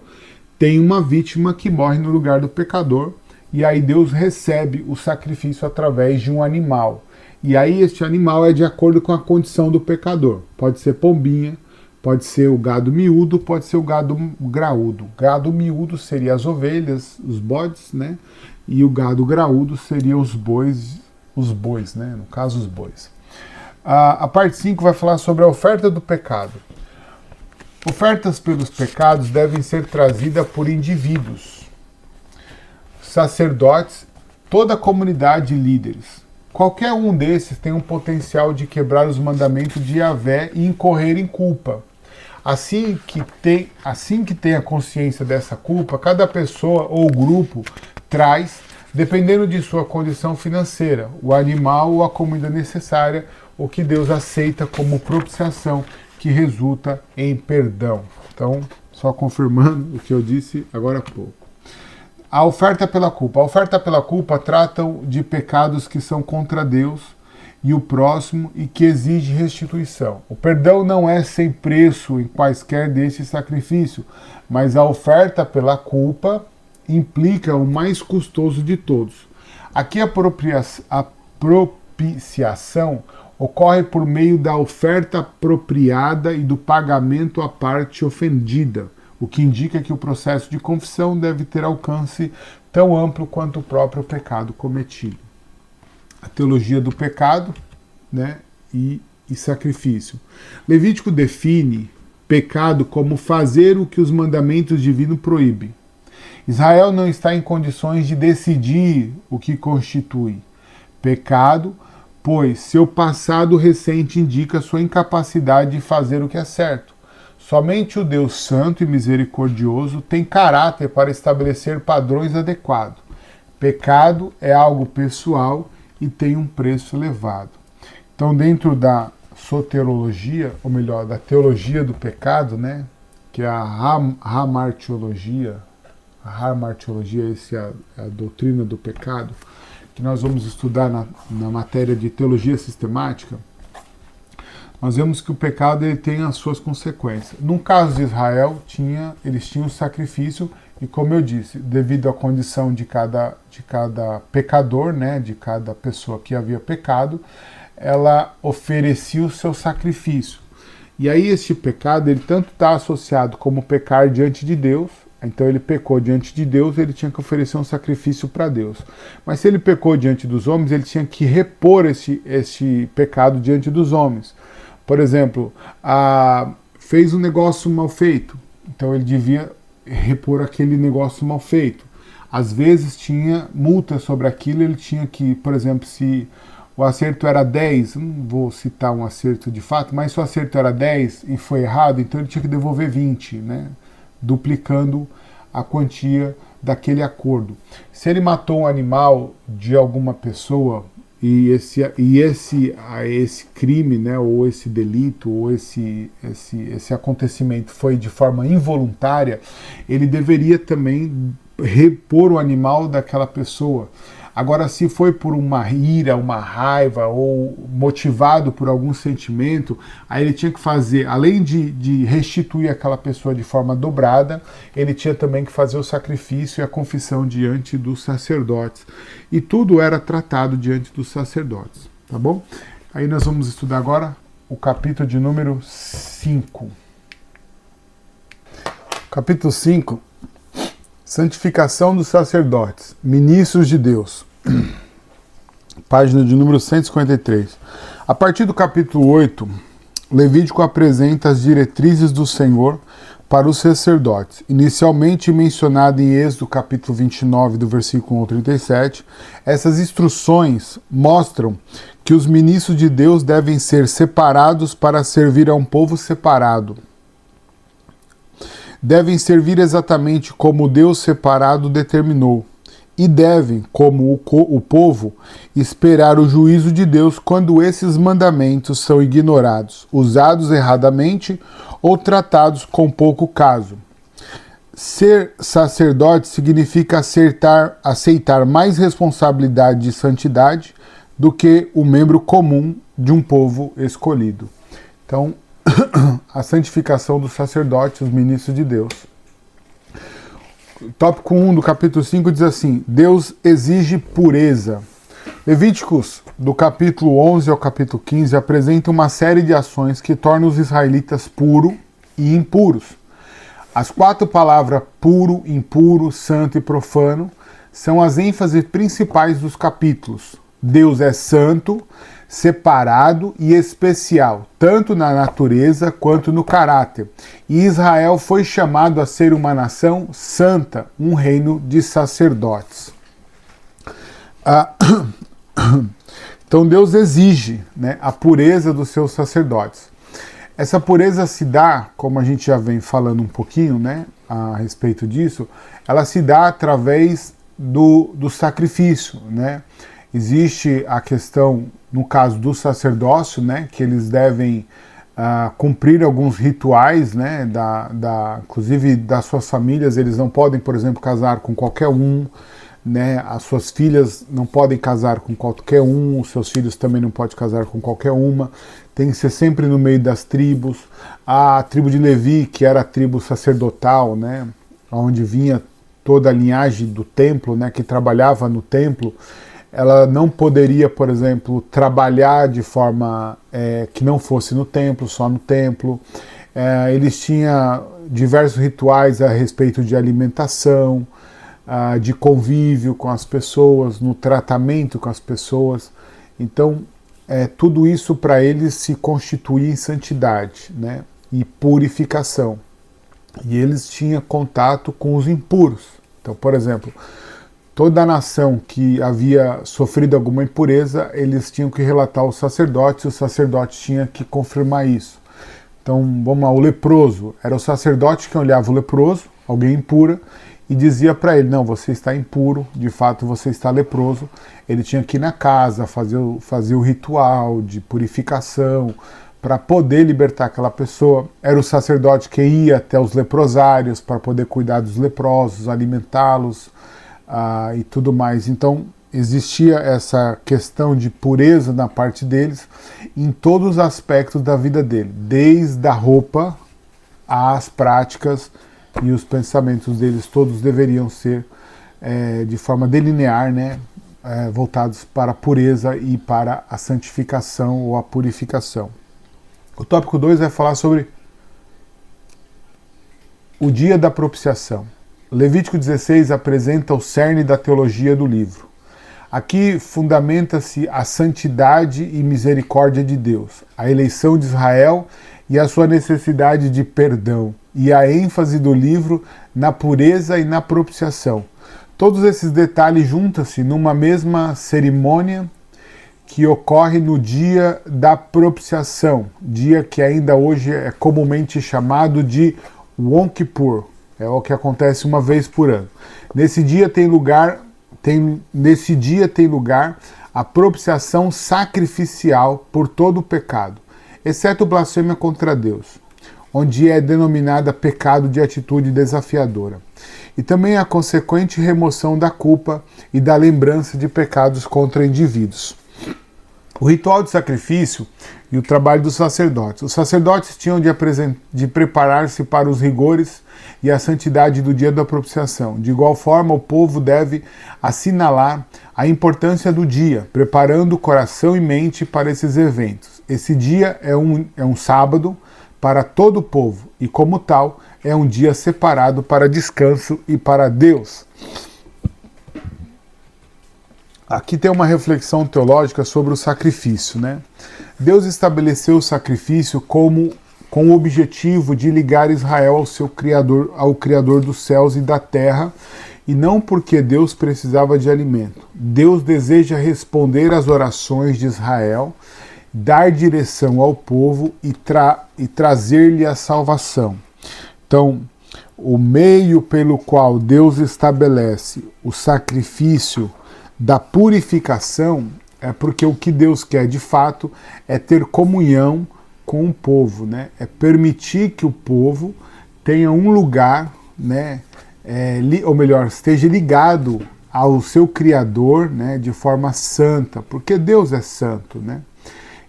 A: tem uma vítima que morre no lugar do pecador, e aí Deus recebe o sacrifício através de um animal. E aí este animal é de acordo com a condição do pecador. Pode ser pombinha, pode ser o gado miúdo, pode ser o gado graúdo. Gado miúdo seria as ovelhas, os bodes, né? E o gado graúdo seria os bois, né? No caso, os bois. A parte 5 vai falar sobre a oferta do pecado. Ofertas pelos pecados devem ser trazidas por indivíduos, sacerdotes, toda a comunidade e líderes. Qualquer um desses tem um potencial de quebrar os mandamentos de Yahvé e incorrer em culpa. Assim que tem a consciência dessa culpa, cada pessoa ou grupo traz, dependendo de sua condição financeira, o animal ou a comida necessária, o que Deus aceita como propiciação, que resulta em perdão. Então, só confirmando o que eu disse agora há pouco. A oferta pela culpa. A oferta pela culpa tratam de pecados que são contra Deus e o próximo e que exige restituição. O perdão não é sem preço em quaisquer desse sacrifício, mas a oferta pela culpa implica o mais custoso de todos. Aqui a propiciação ocorre por meio da oferta apropriada e do pagamento à parte ofendida, o que indica que o processo de confissão deve ter alcance tão amplo quanto o próprio pecado cometido. A teologia do pecado, né, e sacrifício. Levítico define pecado como fazer o que os mandamentos divinos proíbem. Israel não está em condições de decidir o que constitui pecado, pois seu passado recente indica sua incapacidade de fazer o que é certo. Somente o Deus Santo e Misericordioso tem caráter para estabelecer padrões adequados. Pecado é algo pessoal e tem um preço elevado. Então, dentro da soterologia, ou melhor, da teologia do pecado, né, que é a hamartiologia, essa é a doutrina do pecado, que nós vamos estudar na matéria de teologia sistemática, nós vemos que o pecado ele tem as suas consequências. No caso de Israel, eles tinham o sacrifício, e como eu disse, devido à condição de cada pecador, né, de cada pessoa que havia pecado, ela oferecia o seu sacrifício. E aí este pecado, ele tanto está associado como pecar diante de Deus. Então ele pecou diante de Deus, ele tinha que oferecer um sacrifício para Deus. Mas se ele pecou diante dos homens, ele tinha que repor esse pecado diante dos homens. Por exemplo, fez um negócio mal feito, então ele devia repor aquele negócio mal feito. Às vezes tinha multa sobre aquilo, ele tinha que, por exemplo, se o acerto era 10, não vou citar um acerto de fato, mas se o acerto era 10 e foi errado, então ele tinha que devolver 20, né? Duplicando a quantia daquele acordo. Se ele matou um animal de alguma pessoa e esse crime, né, ou esse delito, ou esse acontecimento foi de forma involuntária, ele deveria também repor o animal daquela pessoa. Agora, se foi por uma ira, uma raiva ou motivado por algum sentimento, aí ele tinha que fazer, além de restituir aquela pessoa de forma dobrada, ele tinha também que fazer o sacrifício e a confissão diante dos sacerdotes. E tudo era tratado diante dos sacerdotes, tá bom? Aí nós vamos estudar agora o capítulo de número 5. Capítulo 5. Santificação dos sacerdotes, ministros de Deus. Página de número 153. A partir do capítulo 8, Levítico apresenta as diretrizes do Senhor para os sacerdotes. Inicialmente mencionado em Êxodo capítulo 29, do versículo 1 ao 37, essas instruções mostram que os ministros de Deus devem ser separados para servir a um povo separado. Devem servir exatamente como Deus separado determinou, e devem, como o povo, esperar o juízo de Deus quando esses mandamentos são ignorados, usados erradamente ou tratados com pouco caso. Ser sacerdote significa aceitar mais responsabilidade de santidade do que o membro comum de um povo escolhido. Então, a santificação dos sacerdotes, os ministros de Deus. tópico 1 do capítulo 5 diz assim: Deus exige pureza. Levíticos, do capítulo 11 ao capítulo 15, apresenta uma série de ações que tornam os israelitas puros e impuros. As 4 palavras puro, impuro, santo e profano são as ênfases principais dos capítulos. Deus é santo, separado e especial, tanto na natureza quanto no caráter. E Israel foi chamado a ser uma nação santa, um reino de sacerdotes. Então Deus exige, né, a pureza dos seus sacerdotes. Essa pureza se dá, como a gente já vem falando um pouquinho, né, a respeito disso, ela se dá através do sacrifício, né? Existe a questão, no caso do sacerdócio, né, que eles devem cumprir alguns rituais, né, inclusive das suas famílias. Eles não podem, por exemplo, casar com qualquer um, né, as suas filhas não podem casar com qualquer um, os seus filhos também não podem casar com qualquer uma, tem que ser sempre no meio das tribos. A tribo de Levi, que era a tribo sacerdotal, né, onde vinha toda a linhagem do templo, né, que trabalhava no templo, ela não poderia, por exemplo, trabalhar de forma que não fosse no templo, só no templo. Eles tinham diversos rituais a respeito de alimentação, de convívio com as pessoas, no tratamento com as pessoas. Então, tudo isso para eles se constituía em santidade, né, e purificação. E eles tinham contato com os impuros. Então, por exemplo, toda a nação que havia sofrido alguma impureza, eles tinham que relatar aos sacerdotes, e o sacerdote tinha que confirmar isso. Então, vamos lá, o leproso, era o sacerdote que olhava o leproso, alguém impura, e dizia para ele: não, você está impuro, de fato você está leproso. Ele tinha que ir na casa, fazer o ritual de purificação, para poder libertar aquela pessoa. Era o sacerdote que ia até os leprosários para poder cuidar dos leprosos, alimentá-los e tudo mais. Então existia essa questão de pureza na parte deles em todos os aspectos da vida dele, desde a roupa às práticas, e os pensamentos deles todos deveriam ser de forma delinear, né, voltados para a pureza e para a santificação ou a purificação. O tópico 2 vai falar sobre o dia da propiciação. Levítico 16 apresenta o cerne da teologia do livro. Aqui fundamenta-se a santidade e misericórdia de Deus, a eleição de Israel e a sua necessidade de perdão, e a ênfase do livro na pureza e na propiciação. Todos esses detalhes juntam-se numa mesma cerimônia que ocorre no dia da propiciação, dia que ainda hoje é comumente chamado de Yom Kippur. É o que acontece uma vez por ano. Nesse dia tem lugar a propiciação sacrificial por todo o pecado, exceto blasfêmia contra Deus, onde é denominada pecado de atitude desafiadora, e também a consequente remoção da culpa e da lembrança de pecados contra indivíduos. O ritual de sacrifício e o trabalho dos sacerdotes. Os sacerdotes tinham de preparar-se para os rigores e a santidade do dia da propiciação. De igual forma, o povo deve assinalar a importância do dia, preparando o coração e mente para esses eventos. Esse dia é um sábado para todo o povo e, como tal, é um dia separado para descanso e para Deus. Aqui tem uma reflexão teológica sobre o sacrifício, né? Deus estabeleceu o sacrifício com o objetivo de ligar Israel ao Criador dos céus e da terra, e não porque Deus precisava de alimento. Deus deseja responder às orações de Israel, dar direção ao povo e trazer-lhe a salvação. Então, o meio pelo qual Deus estabelece o sacrifício da purificação é porque o que Deus quer de fato é ter comunhão com o povo, né? É permitir que o povo tenha um lugar, né? Ou melhor, esteja ligado ao seu Criador, né? De forma santa, porque Deus é santo, né?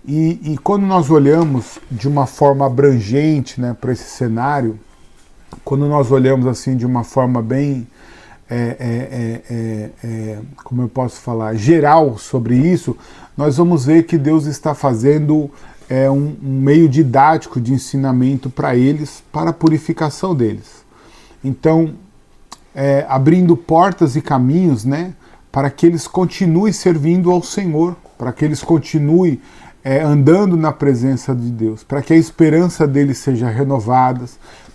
A: E quando nós olhamos de uma forma abrangente, né, para esse cenário, quando nós olhamos assim de uma forma bem, como eu posso falar, geral sobre isso, nós vamos ver que Deus está fazendo um meio didático de ensinamento para eles, para a purificação deles. Então, abrindo portas e caminhos, né, para que eles continuem servindo ao Senhor, para que eles continuem andando na presença de Deus, para que a esperança deles seja renovada,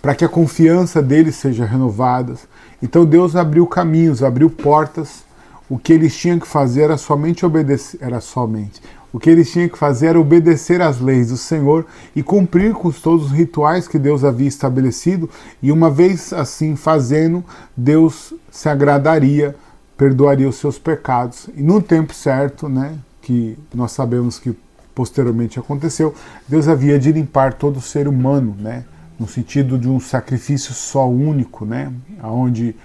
A: para que a confiança deles seja renovada. Então Deus abriu caminhos, abriu portas. O que eles tinham que fazer era somente obedecer, o que eles tinham que fazer era obedecer às leis do Senhor e cumprir com todos os rituais que Deus havia estabelecido, e uma vez assim fazendo, Deus se agradaria, perdoaria os seus pecados, e no tempo certo, né, que nós sabemos que posteriormente aconteceu, Deus havia de limpar todo o ser humano, né, no sentido de um sacrifício só único, né, onde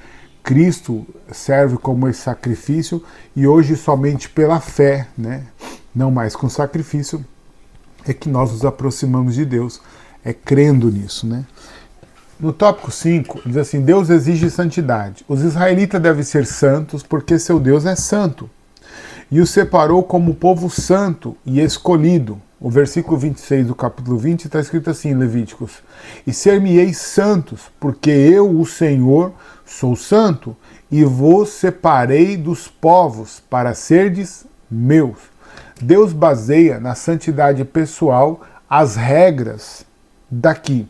A: Cristo serve como esse sacrifício, e hoje somente pela fé, né, não mais com sacrifício, é que nós nos aproximamos de Deus, crendo nisso, né. No tópico 5, diz assim: Deus exige santidade. Os israelitas devem ser santos porque seu Deus é santo, e os separou como povo santo e escolhido. O versículo 26 do capítulo 20 está escrito assim em Levíticos: E ser-me-eis santos, porque eu, o Senhor, sou santo, e vos separei dos povos para serdes meus. Deus baseia na santidade pessoal as regras daqui.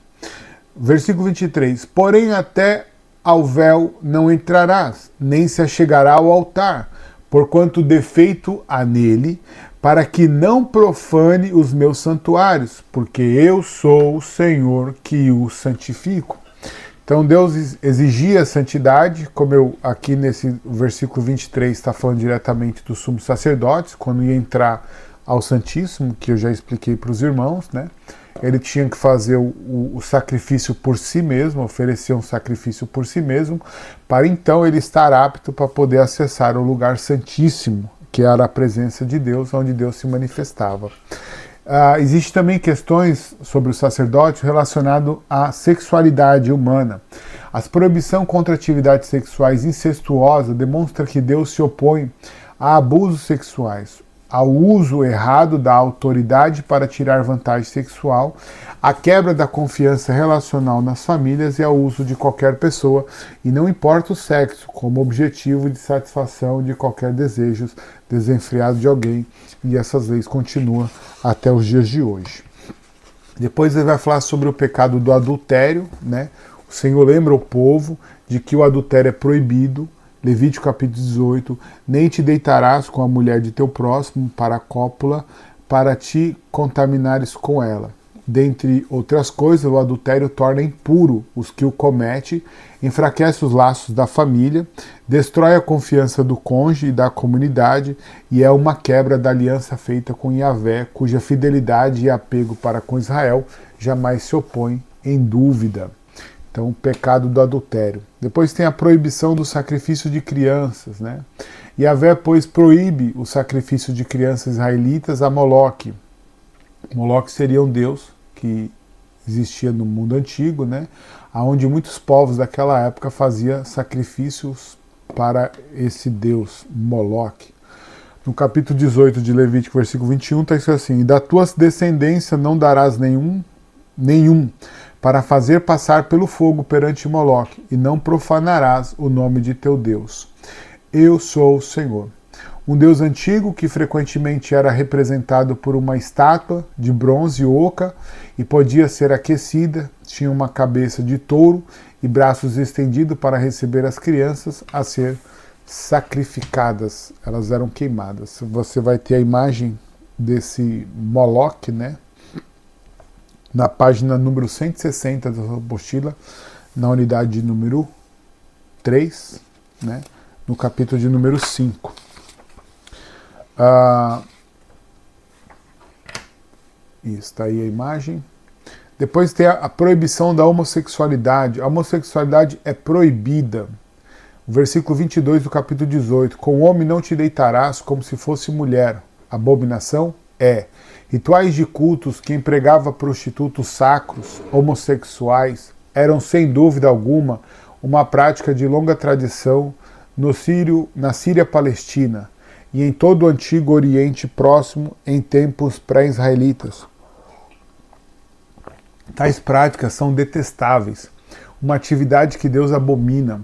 A: Versículo 23: Porém até ao véu não entrarás, nem se achegará ao altar, porquanto defeito há nele, para que não profane os meus santuários, porque eu sou o Senhor que o santifico. Então Deus exigia santidade, como eu aqui nesse versículo 23 está falando diretamente dos sumos sacerdotes, quando ia entrar ao Santíssimo, que eu já expliquei para os irmãos, né? Ele tinha que fazer o sacrifício por si mesmo, oferecer um sacrifício por si mesmo, para então ele estar apto para poder acessar o lugar santíssimo, que era a presença de Deus, onde Deus se manifestava. Existem também questões sobre o sacerdote relacionado à sexualidade humana. As proibição contra atividades sexuais incestuosas demonstra que Deus se opõe a abusos sexuais, ao uso errado da autoridade para tirar vantagem sexual, à quebra da confiança relacional nas famílias e ao uso de qualquer pessoa, e não importa o sexo, como objetivo de satisfação de qualquer desejo desenfreado de alguém, e essas leis continuam até os dias de hoje. Depois ele vai falar sobre o pecado do adultério, né? O Senhor lembra o povo de que o adultério é proibido. Levítico capítulo 18, nem te deitarás com a mulher de teu próximo para a cópula, para te contaminares com ela. Dentre outras coisas, o adultério torna impuro os que o comete, enfraquece os laços da família, destrói a confiança do cônjuge e da comunidade, e é uma quebra da aliança feita com Yahvé, cuja fidelidade e apego para com Israel jamais se opõe em dúvida. Então, o pecado do adultério. Depois tem a proibição do sacrifício de crianças, né? Yahvé, pois, proíbe o sacrifício de crianças israelitas a Moloque. Moloque seria um deus que existia no mundo antigo, né? Onde muitos povos daquela época faziam sacrifícios para esse deus Moloque. No capítulo 18 de Levítico, versículo 21, está escrito assim: E da tua descendência não darás nenhum, para fazer passar pelo fogo perante Moloque, e não profanarás o nome de teu Deus. Eu sou o Senhor. Um Deus antigo que frequentemente era representado por uma estátua de bronze oca e podia ser aquecida, tinha uma cabeça de touro e braços estendidos para receber as crianças a ser sacrificadas. Elas eram queimadas. Você vai ter a imagem desse Moloque, né? Na página número 160 da sua apostila, na unidade de número 3, né, no capítulo de número 5. Está aí a imagem. Depois tem a proibição da homossexualidade. A homossexualidade é proibida. O versículo 22 do capítulo 18. Com o homem não te deitarás como se fosse mulher. Abominação é. Rituais de cultos que empregava prostitutos sacros, homossexuais, eram sem dúvida alguma uma prática de longa tradição na Síria-Palestina e em todo o Antigo Oriente Próximo em tempos pré-israelitas. Tais práticas são detestáveis, uma atividade que Deus abomina.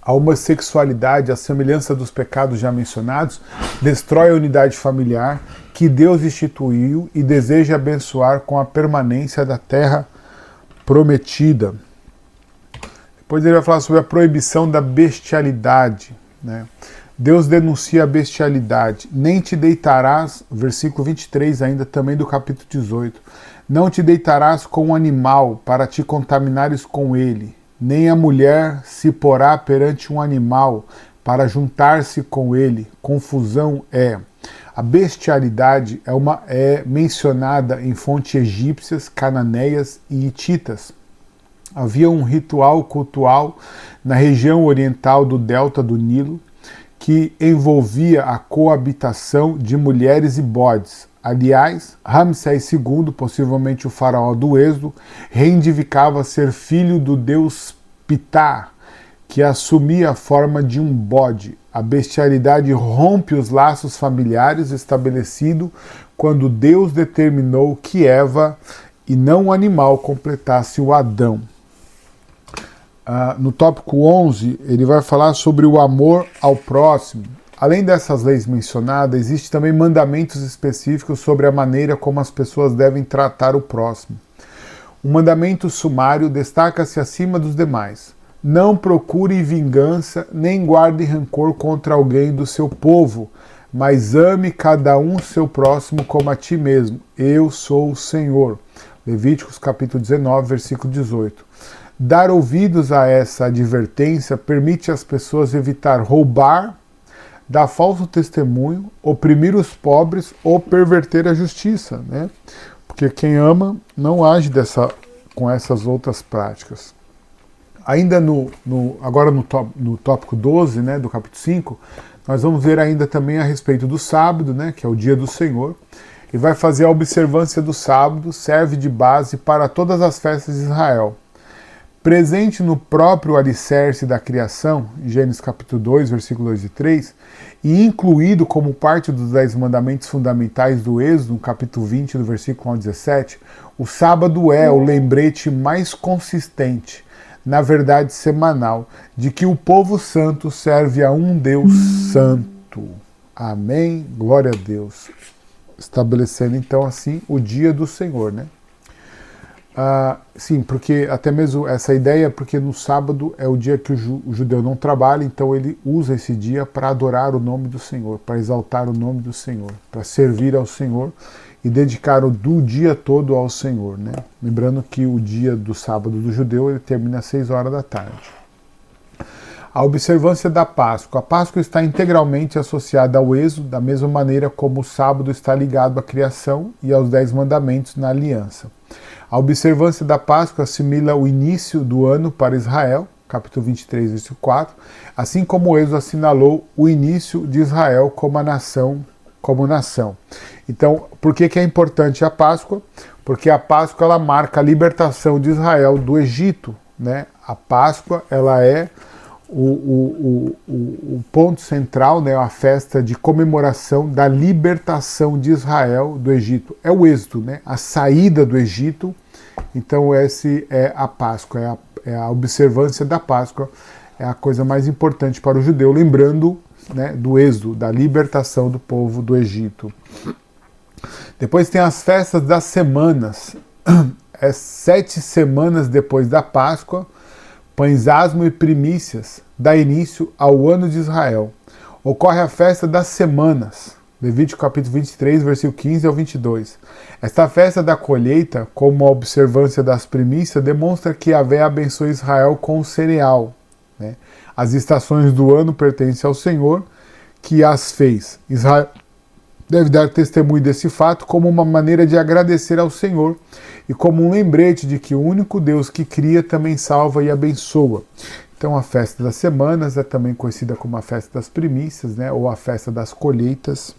A: A homossexualidade, à semelhança dos pecados já mencionados, destrói a unidade familiar que Deus instituiu e deseja abençoar com a permanência da terra prometida. Depois ele vai falar sobre a proibição da bestialidade, né? Deus denuncia a bestialidade. Nem te deitarás, versículo 23 ainda, também do capítulo 18. Não te deitarás com um animal para te contaminares com ele. Nem a mulher se porá perante um animal para juntar-se com ele. Confusão é. A bestialidade é mencionada em fontes egípcias, cananeias e hititas. Havia um ritual cultual na região oriental do delta do Nilo que envolvia a coabitação de mulheres e bodes. Aliás, Ramsés II, possivelmente o faraó do Êxodo, reivindicava ser filho do deus Ptah, que assumia a forma de um bode. A bestialidade rompe os laços familiares estabelecidos quando Deus determinou que Eva e não o animal completasse o Adão. No tópico 11, ele vai falar sobre o amor ao próximo. Além dessas leis mencionadas, existem também mandamentos específicos sobre a maneira como as pessoas devem tratar o próximo. O mandamento sumário destaca-se acima dos demais. Não procure vingança, nem guarde rancor contra alguém do seu povo, mas ame cada um seu próximo como a ti mesmo. Eu sou o Senhor. Levíticos capítulo 19, versículo 18. Dar ouvidos a essa advertência permite às pessoas evitar roubar, dar falso testemunho, oprimir os pobres ou perverter a justiça, né? Porque quem ama não age com essas outras práticas. Ainda agora no tópico 12, né, do capítulo 5, nós vamos ver ainda também a respeito do sábado, né, que é o dia do Senhor, e vai fazer a observância do sábado, serve de base para todas as festas de Israel. Presente no próprio alicerce da criação, Gênesis capítulo 2, versículo 2 e 3, e incluído como parte dos 10 mandamentos fundamentais do Êxodo, no capítulo 20, do versículo 1 ao 17, o sábado é o lembrete mais consistente, na verdade semanal, de que o povo santo serve a um Deus santo. Amém? Glória a Deus. Estabelecendo então assim o dia do Senhor, né? Sim, porque até mesmo essa ideia, porque no sábado é o dia que o judeu não trabalha, então ele usa esse dia para adorar o nome do Senhor, para exaltar o nome do Senhor, para servir ao Senhor e dedicar o dia todo ao Senhor, né? Lembrando que o dia do sábado do judeu ele termina às 6 horas da tarde. A observância da Páscoa. A Páscoa está integralmente associada ao Êxodo, da mesma maneira como o sábado está ligado à criação e aos 10 mandamentos na aliança. A observância da Páscoa assimila o início do ano para Israel, capítulo 23, versículo 4, assim como o Êxodo assinalou o início de Israel como nação. Então, por que é importante a Páscoa? Porque a Páscoa ela marca a libertação de Israel do Egito, né? A Páscoa ela é o ponto central, né, a festa de comemoração da libertação de Israel do Egito. É o êxodo, né, a saída do Egito. Então esse é a Páscoa, é a observância da Páscoa, é a coisa mais importante para o judeu, lembrando, né, do êxodo, da libertação do povo do Egito. Depois tem as festas das semanas. 7 semanas depois da Páscoa, pães asmo e primícias dá início ao ano de Israel. Ocorre a festa das semanas, Levítico capítulo 23, versículo 15 ao 22. Esta festa da colheita, como a observância das primícias, demonstra que Yahvé abençoa Israel com o cereal, né? As estações do ano pertencem ao Senhor, que as fez. Israel deve dar testemunho desse fato como uma maneira de agradecer ao Senhor e como um lembrete de que o único Deus que cria também salva e abençoa. Então a festa das semanas é também conhecida como a festa das primícias, né, ou a festa das colheitas,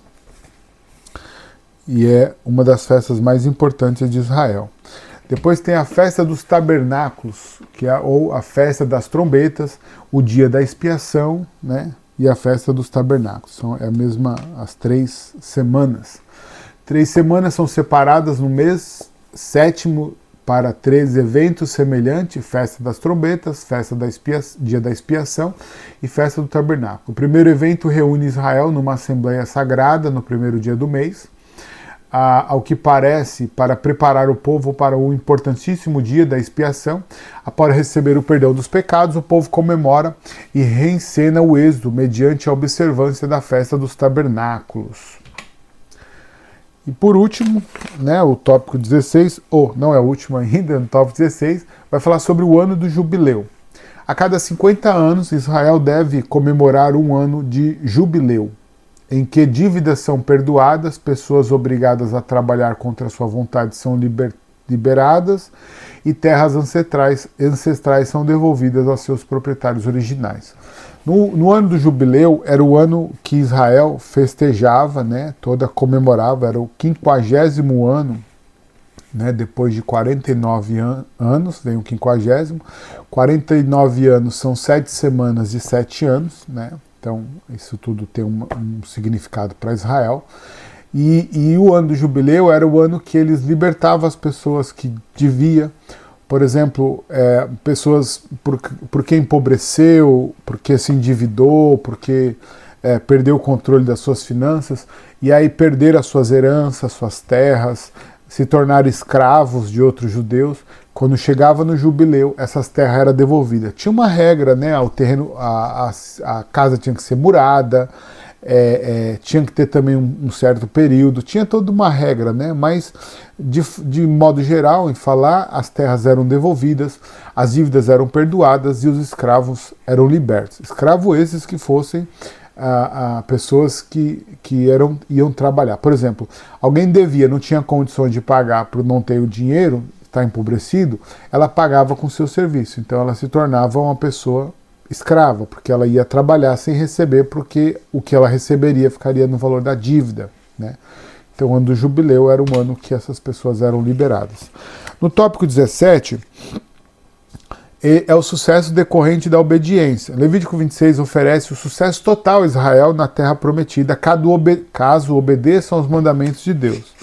A: e é uma das festas mais importantes de Israel. Depois tem a festa dos tabernáculos, ou a festa das trombetas, o dia da expiação, né? E a festa dos tabernáculos. É a mesma, as 3 semanas. 3 semanas são separadas no mês 7º para 3 eventos semelhantes: festa das trombetas, festa da dia da expiação e festa do tabernáculo. O primeiro evento reúne Israel numa assembleia sagrada no primeiro dia do mês, ao que parece, para preparar o povo para o importantíssimo dia da expiação. Após receber o perdão dos pecados, o povo comemora e reencena o êxodo mediante a observância da festa dos tabernáculos. E por último, né, o tópico 16, ou não é o último ainda, no tópico 16, vai falar sobre o ano do jubileu. A cada 50 anos, Israel deve comemorar um ano de jubileu, em que dívidas são perdoadas, pessoas obrigadas a trabalhar contra sua vontade são liberadas e terras ancestrais são devolvidas aos seus proprietários originais. No ano do jubileu, era o ano que Israel festejava, né, comemorava, era o 50º ano, né, depois de 49 anos, vem o 50º. 49 anos são 7 semanas de 7 anos, né, então isso tudo tem um significado para Israel. E o ano do jubileu era o ano que eles libertavam as pessoas que deviam. Por exemplo, pessoas porque empobreceu, porque se endividou, porque perdeu o controle das suas finanças, e aí perderam as suas heranças, suas terras, se tornaram escravos de outros judeus. Quando chegava no jubileu, essas terras eram devolvidas. Tinha uma regra, né? O terreno, a casa tinha que ser murada, tinha que ter também um certo período, tinha toda uma regra, né? Mas de modo geral, em falar, as terras eram devolvidas, as dívidas eram perdoadas e os escravos eram libertos. Escravos esses que fossem pessoas que iam trabalhar. Por exemplo, alguém devia, não tinha condições de pagar por não ter o dinheiro, está empobrecido, ela pagava com seu serviço, então ela se tornava uma pessoa escrava, porque ela ia trabalhar sem receber, porque o que ela receberia ficaria no valor da dívida, né? Então o ano do jubileu era um ano que essas pessoas eram liberadas. No tópico 17, é o sucesso decorrente da obediência. Levítico 26 oferece o sucesso total a Israel na terra prometida, caso obedeçam aos mandamentos de Deus.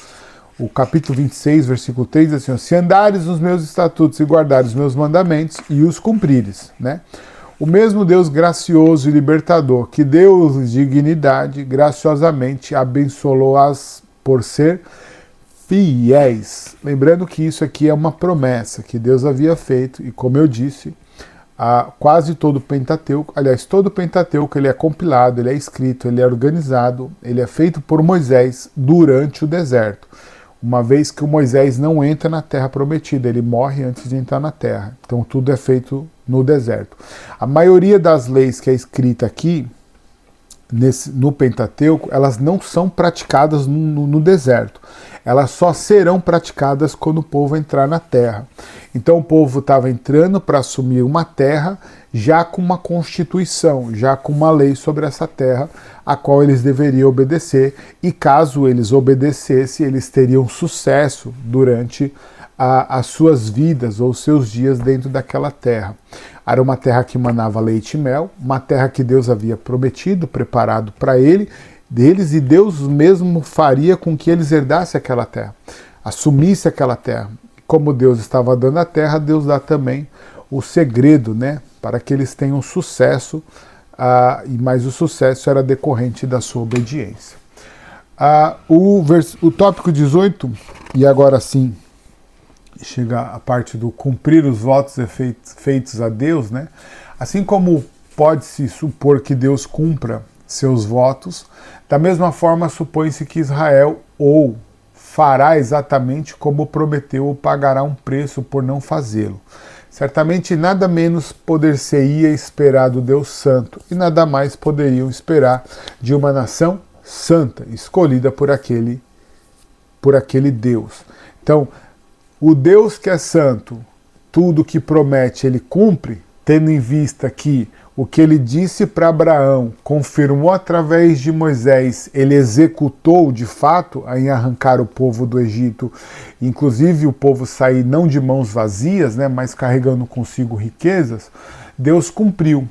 A: O capítulo 26, versículo 3 diz assim: se andares nos meus estatutos e guardares os meus mandamentos e os cumprires, né? O mesmo Deus gracioso e libertador, que deu-lhes dignidade, graciosamente abençoou-as por ser fiéis. Lembrando que isso aqui é uma promessa que Deus havia feito, e como eu disse, quase todo o Pentateuco, aliás, todo o Pentateuco, ele é compilado, ele é escrito, ele é organizado, ele é feito por Moisés durante o deserto. Uma vez que o Moisés não entra na terra prometida, ele morre antes de entrar na terra. Então tudo é feito no deserto. A maioria das leis que é escrita aqui, no Pentateuco, elas não são praticadas no deserto. Elas só serão praticadas quando o povo entrar na terra. Então o povo estava entrando para assumir uma terra já com uma constituição, já com uma lei sobre essa terra, a qual eles deveriam obedecer, e caso eles obedecessem, eles teriam sucesso durante as suas vidas ou seus dias dentro daquela terra. Era uma terra que manava leite e mel, uma terra que Deus havia prometido, preparado para deles, e Deus mesmo faria com que eles herdassem aquela terra, assumissem aquela terra. Como Deus estava dando a terra, Deus dá também o segredo, né, para que eles tenham sucesso, mas o sucesso era decorrente da sua obediência. O tópico 18, e agora sim, chega a parte do cumprir os votos feitos a Deus, né? Assim como pode-se supor que Deus cumpra seus votos, da mesma forma supõe-se que Israel ou fará exatamente como prometeu ou pagará um preço por não fazê-lo. Certamente nada menos poder-se-ia esperar do Deus Santo, e nada mais poderiam esperar de uma nação santa, escolhida por aquele Deus. Então, o Deus que é santo, tudo que promete ele cumpre, tendo em vista que o que ele disse para Abraão confirmou através de Moisés, ele executou de fato em arrancar o povo do Egito, inclusive o povo sair não de mãos vazias, né, mas carregando consigo riquezas. Deus cumpriu.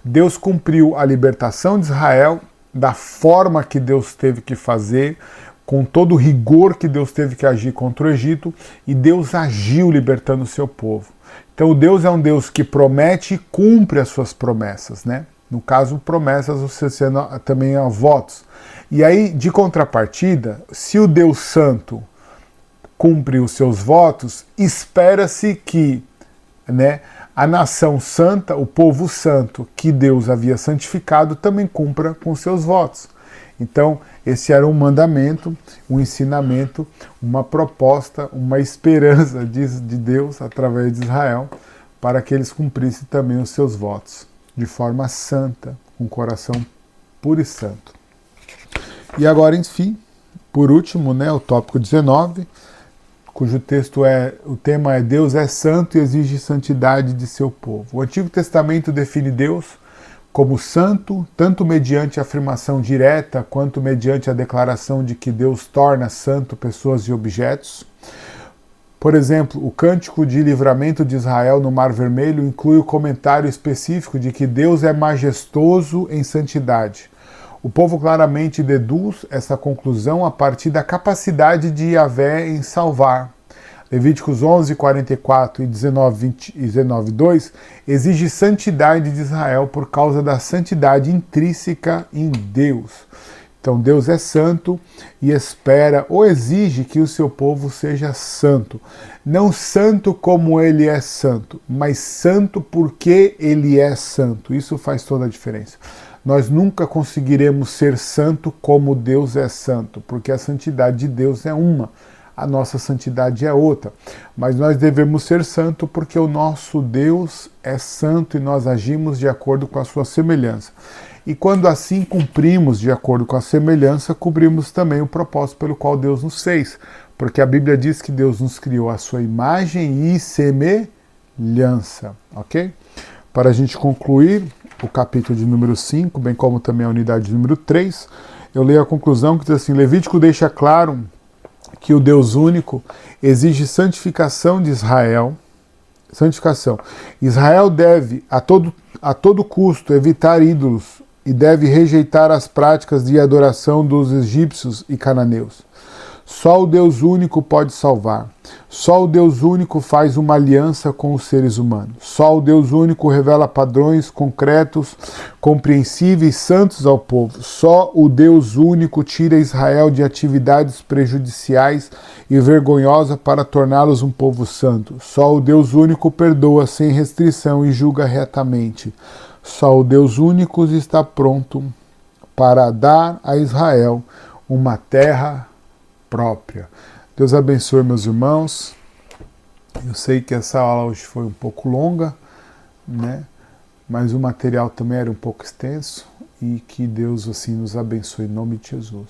A: Deus cumpriu a libertação de Israel da forma que Deus teve que fazer, com todo o rigor que Deus teve que agir contra o Egito, e Deus agiu libertando o seu povo. Então Deus é um Deus que promete e cumpre as suas promessas, né? No caso, promessas você também há votos. E aí, de contrapartida, se o Deus Santo cumpre os seus votos, espera-se que, né, a nação santa, o povo santo que Deus havia santificado, também cumpra com seus votos. Então, esse era um mandamento, um ensinamento, uma proposta, uma esperança de Deus através de Israel, para que eles cumprissem também os seus votos, de forma santa, com coração puro e santo. E agora, enfim, por último, né, o tópico 19, cujo o tema é Deus é santo e exige santidade de seu povo. O Antigo Testamento define Deus como santo, tanto mediante a afirmação direta, quanto mediante a declaração de que Deus torna santo pessoas e objetos. Por exemplo, o Cântico de Livramento de Israel no Mar Vermelho inclui o comentário específico de que Deus é majestoso em santidade. O povo claramente deduz essa conclusão a partir da capacidade de Yahvé em salvar. Levíticos 11, 44 e 19, 2 exige santidade de Israel por causa da santidade intrínseca em Deus. Então Deus é santo e espera ou exige que o seu povo seja santo. Não santo como ele é santo, mas santo porque ele é santo. Isso faz toda a diferença. Nós nunca conseguiremos ser santo como Deus é santo, porque a santidade de Deus é uma. A nossa santidade é outra, mas nós devemos ser santos porque o nosso Deus é santo e nós agimos de acordo com a sua semelhança. E quando assim cumprimos de acordo com a semelhança, cumprimos também o propósito pelo qual Deus nos fez, porque a Bíblia diz que Deus nos criou à sua imagem e semelhança, ok? Para a gente concluir o capítulo de número 5, bem como também a unidade de número 3, eu leio a conclusão que diz assim, Levítico deixa claro que o Deus único exige santificação de Israel. Santificação. Israel deve, a todo custo, evitar ídolos e deve rejeitar as práticas de adoração dos egípcios e cananeus. Só o Deus único pode salvar. Só o Deus único faz uma aliança com os seres humanos. Só o Deus único revela padrões concretos, compreensíveis, santos ao povo. Só o Deus único tira Israel de atividades prejudiciais e vergonhosas para torná-los um povo santo. Só o Deus único perdoa sem restrição e julga retamente. Só o Deus único está pronto para dar a Israel uma terra própria. Deus abençoe meus irmãos. Eu sei que essa aula hoje foi um pouco longa, né? Mas o material também era um pouco extenso e que Deus assim nos abençoe em nome de Jesus.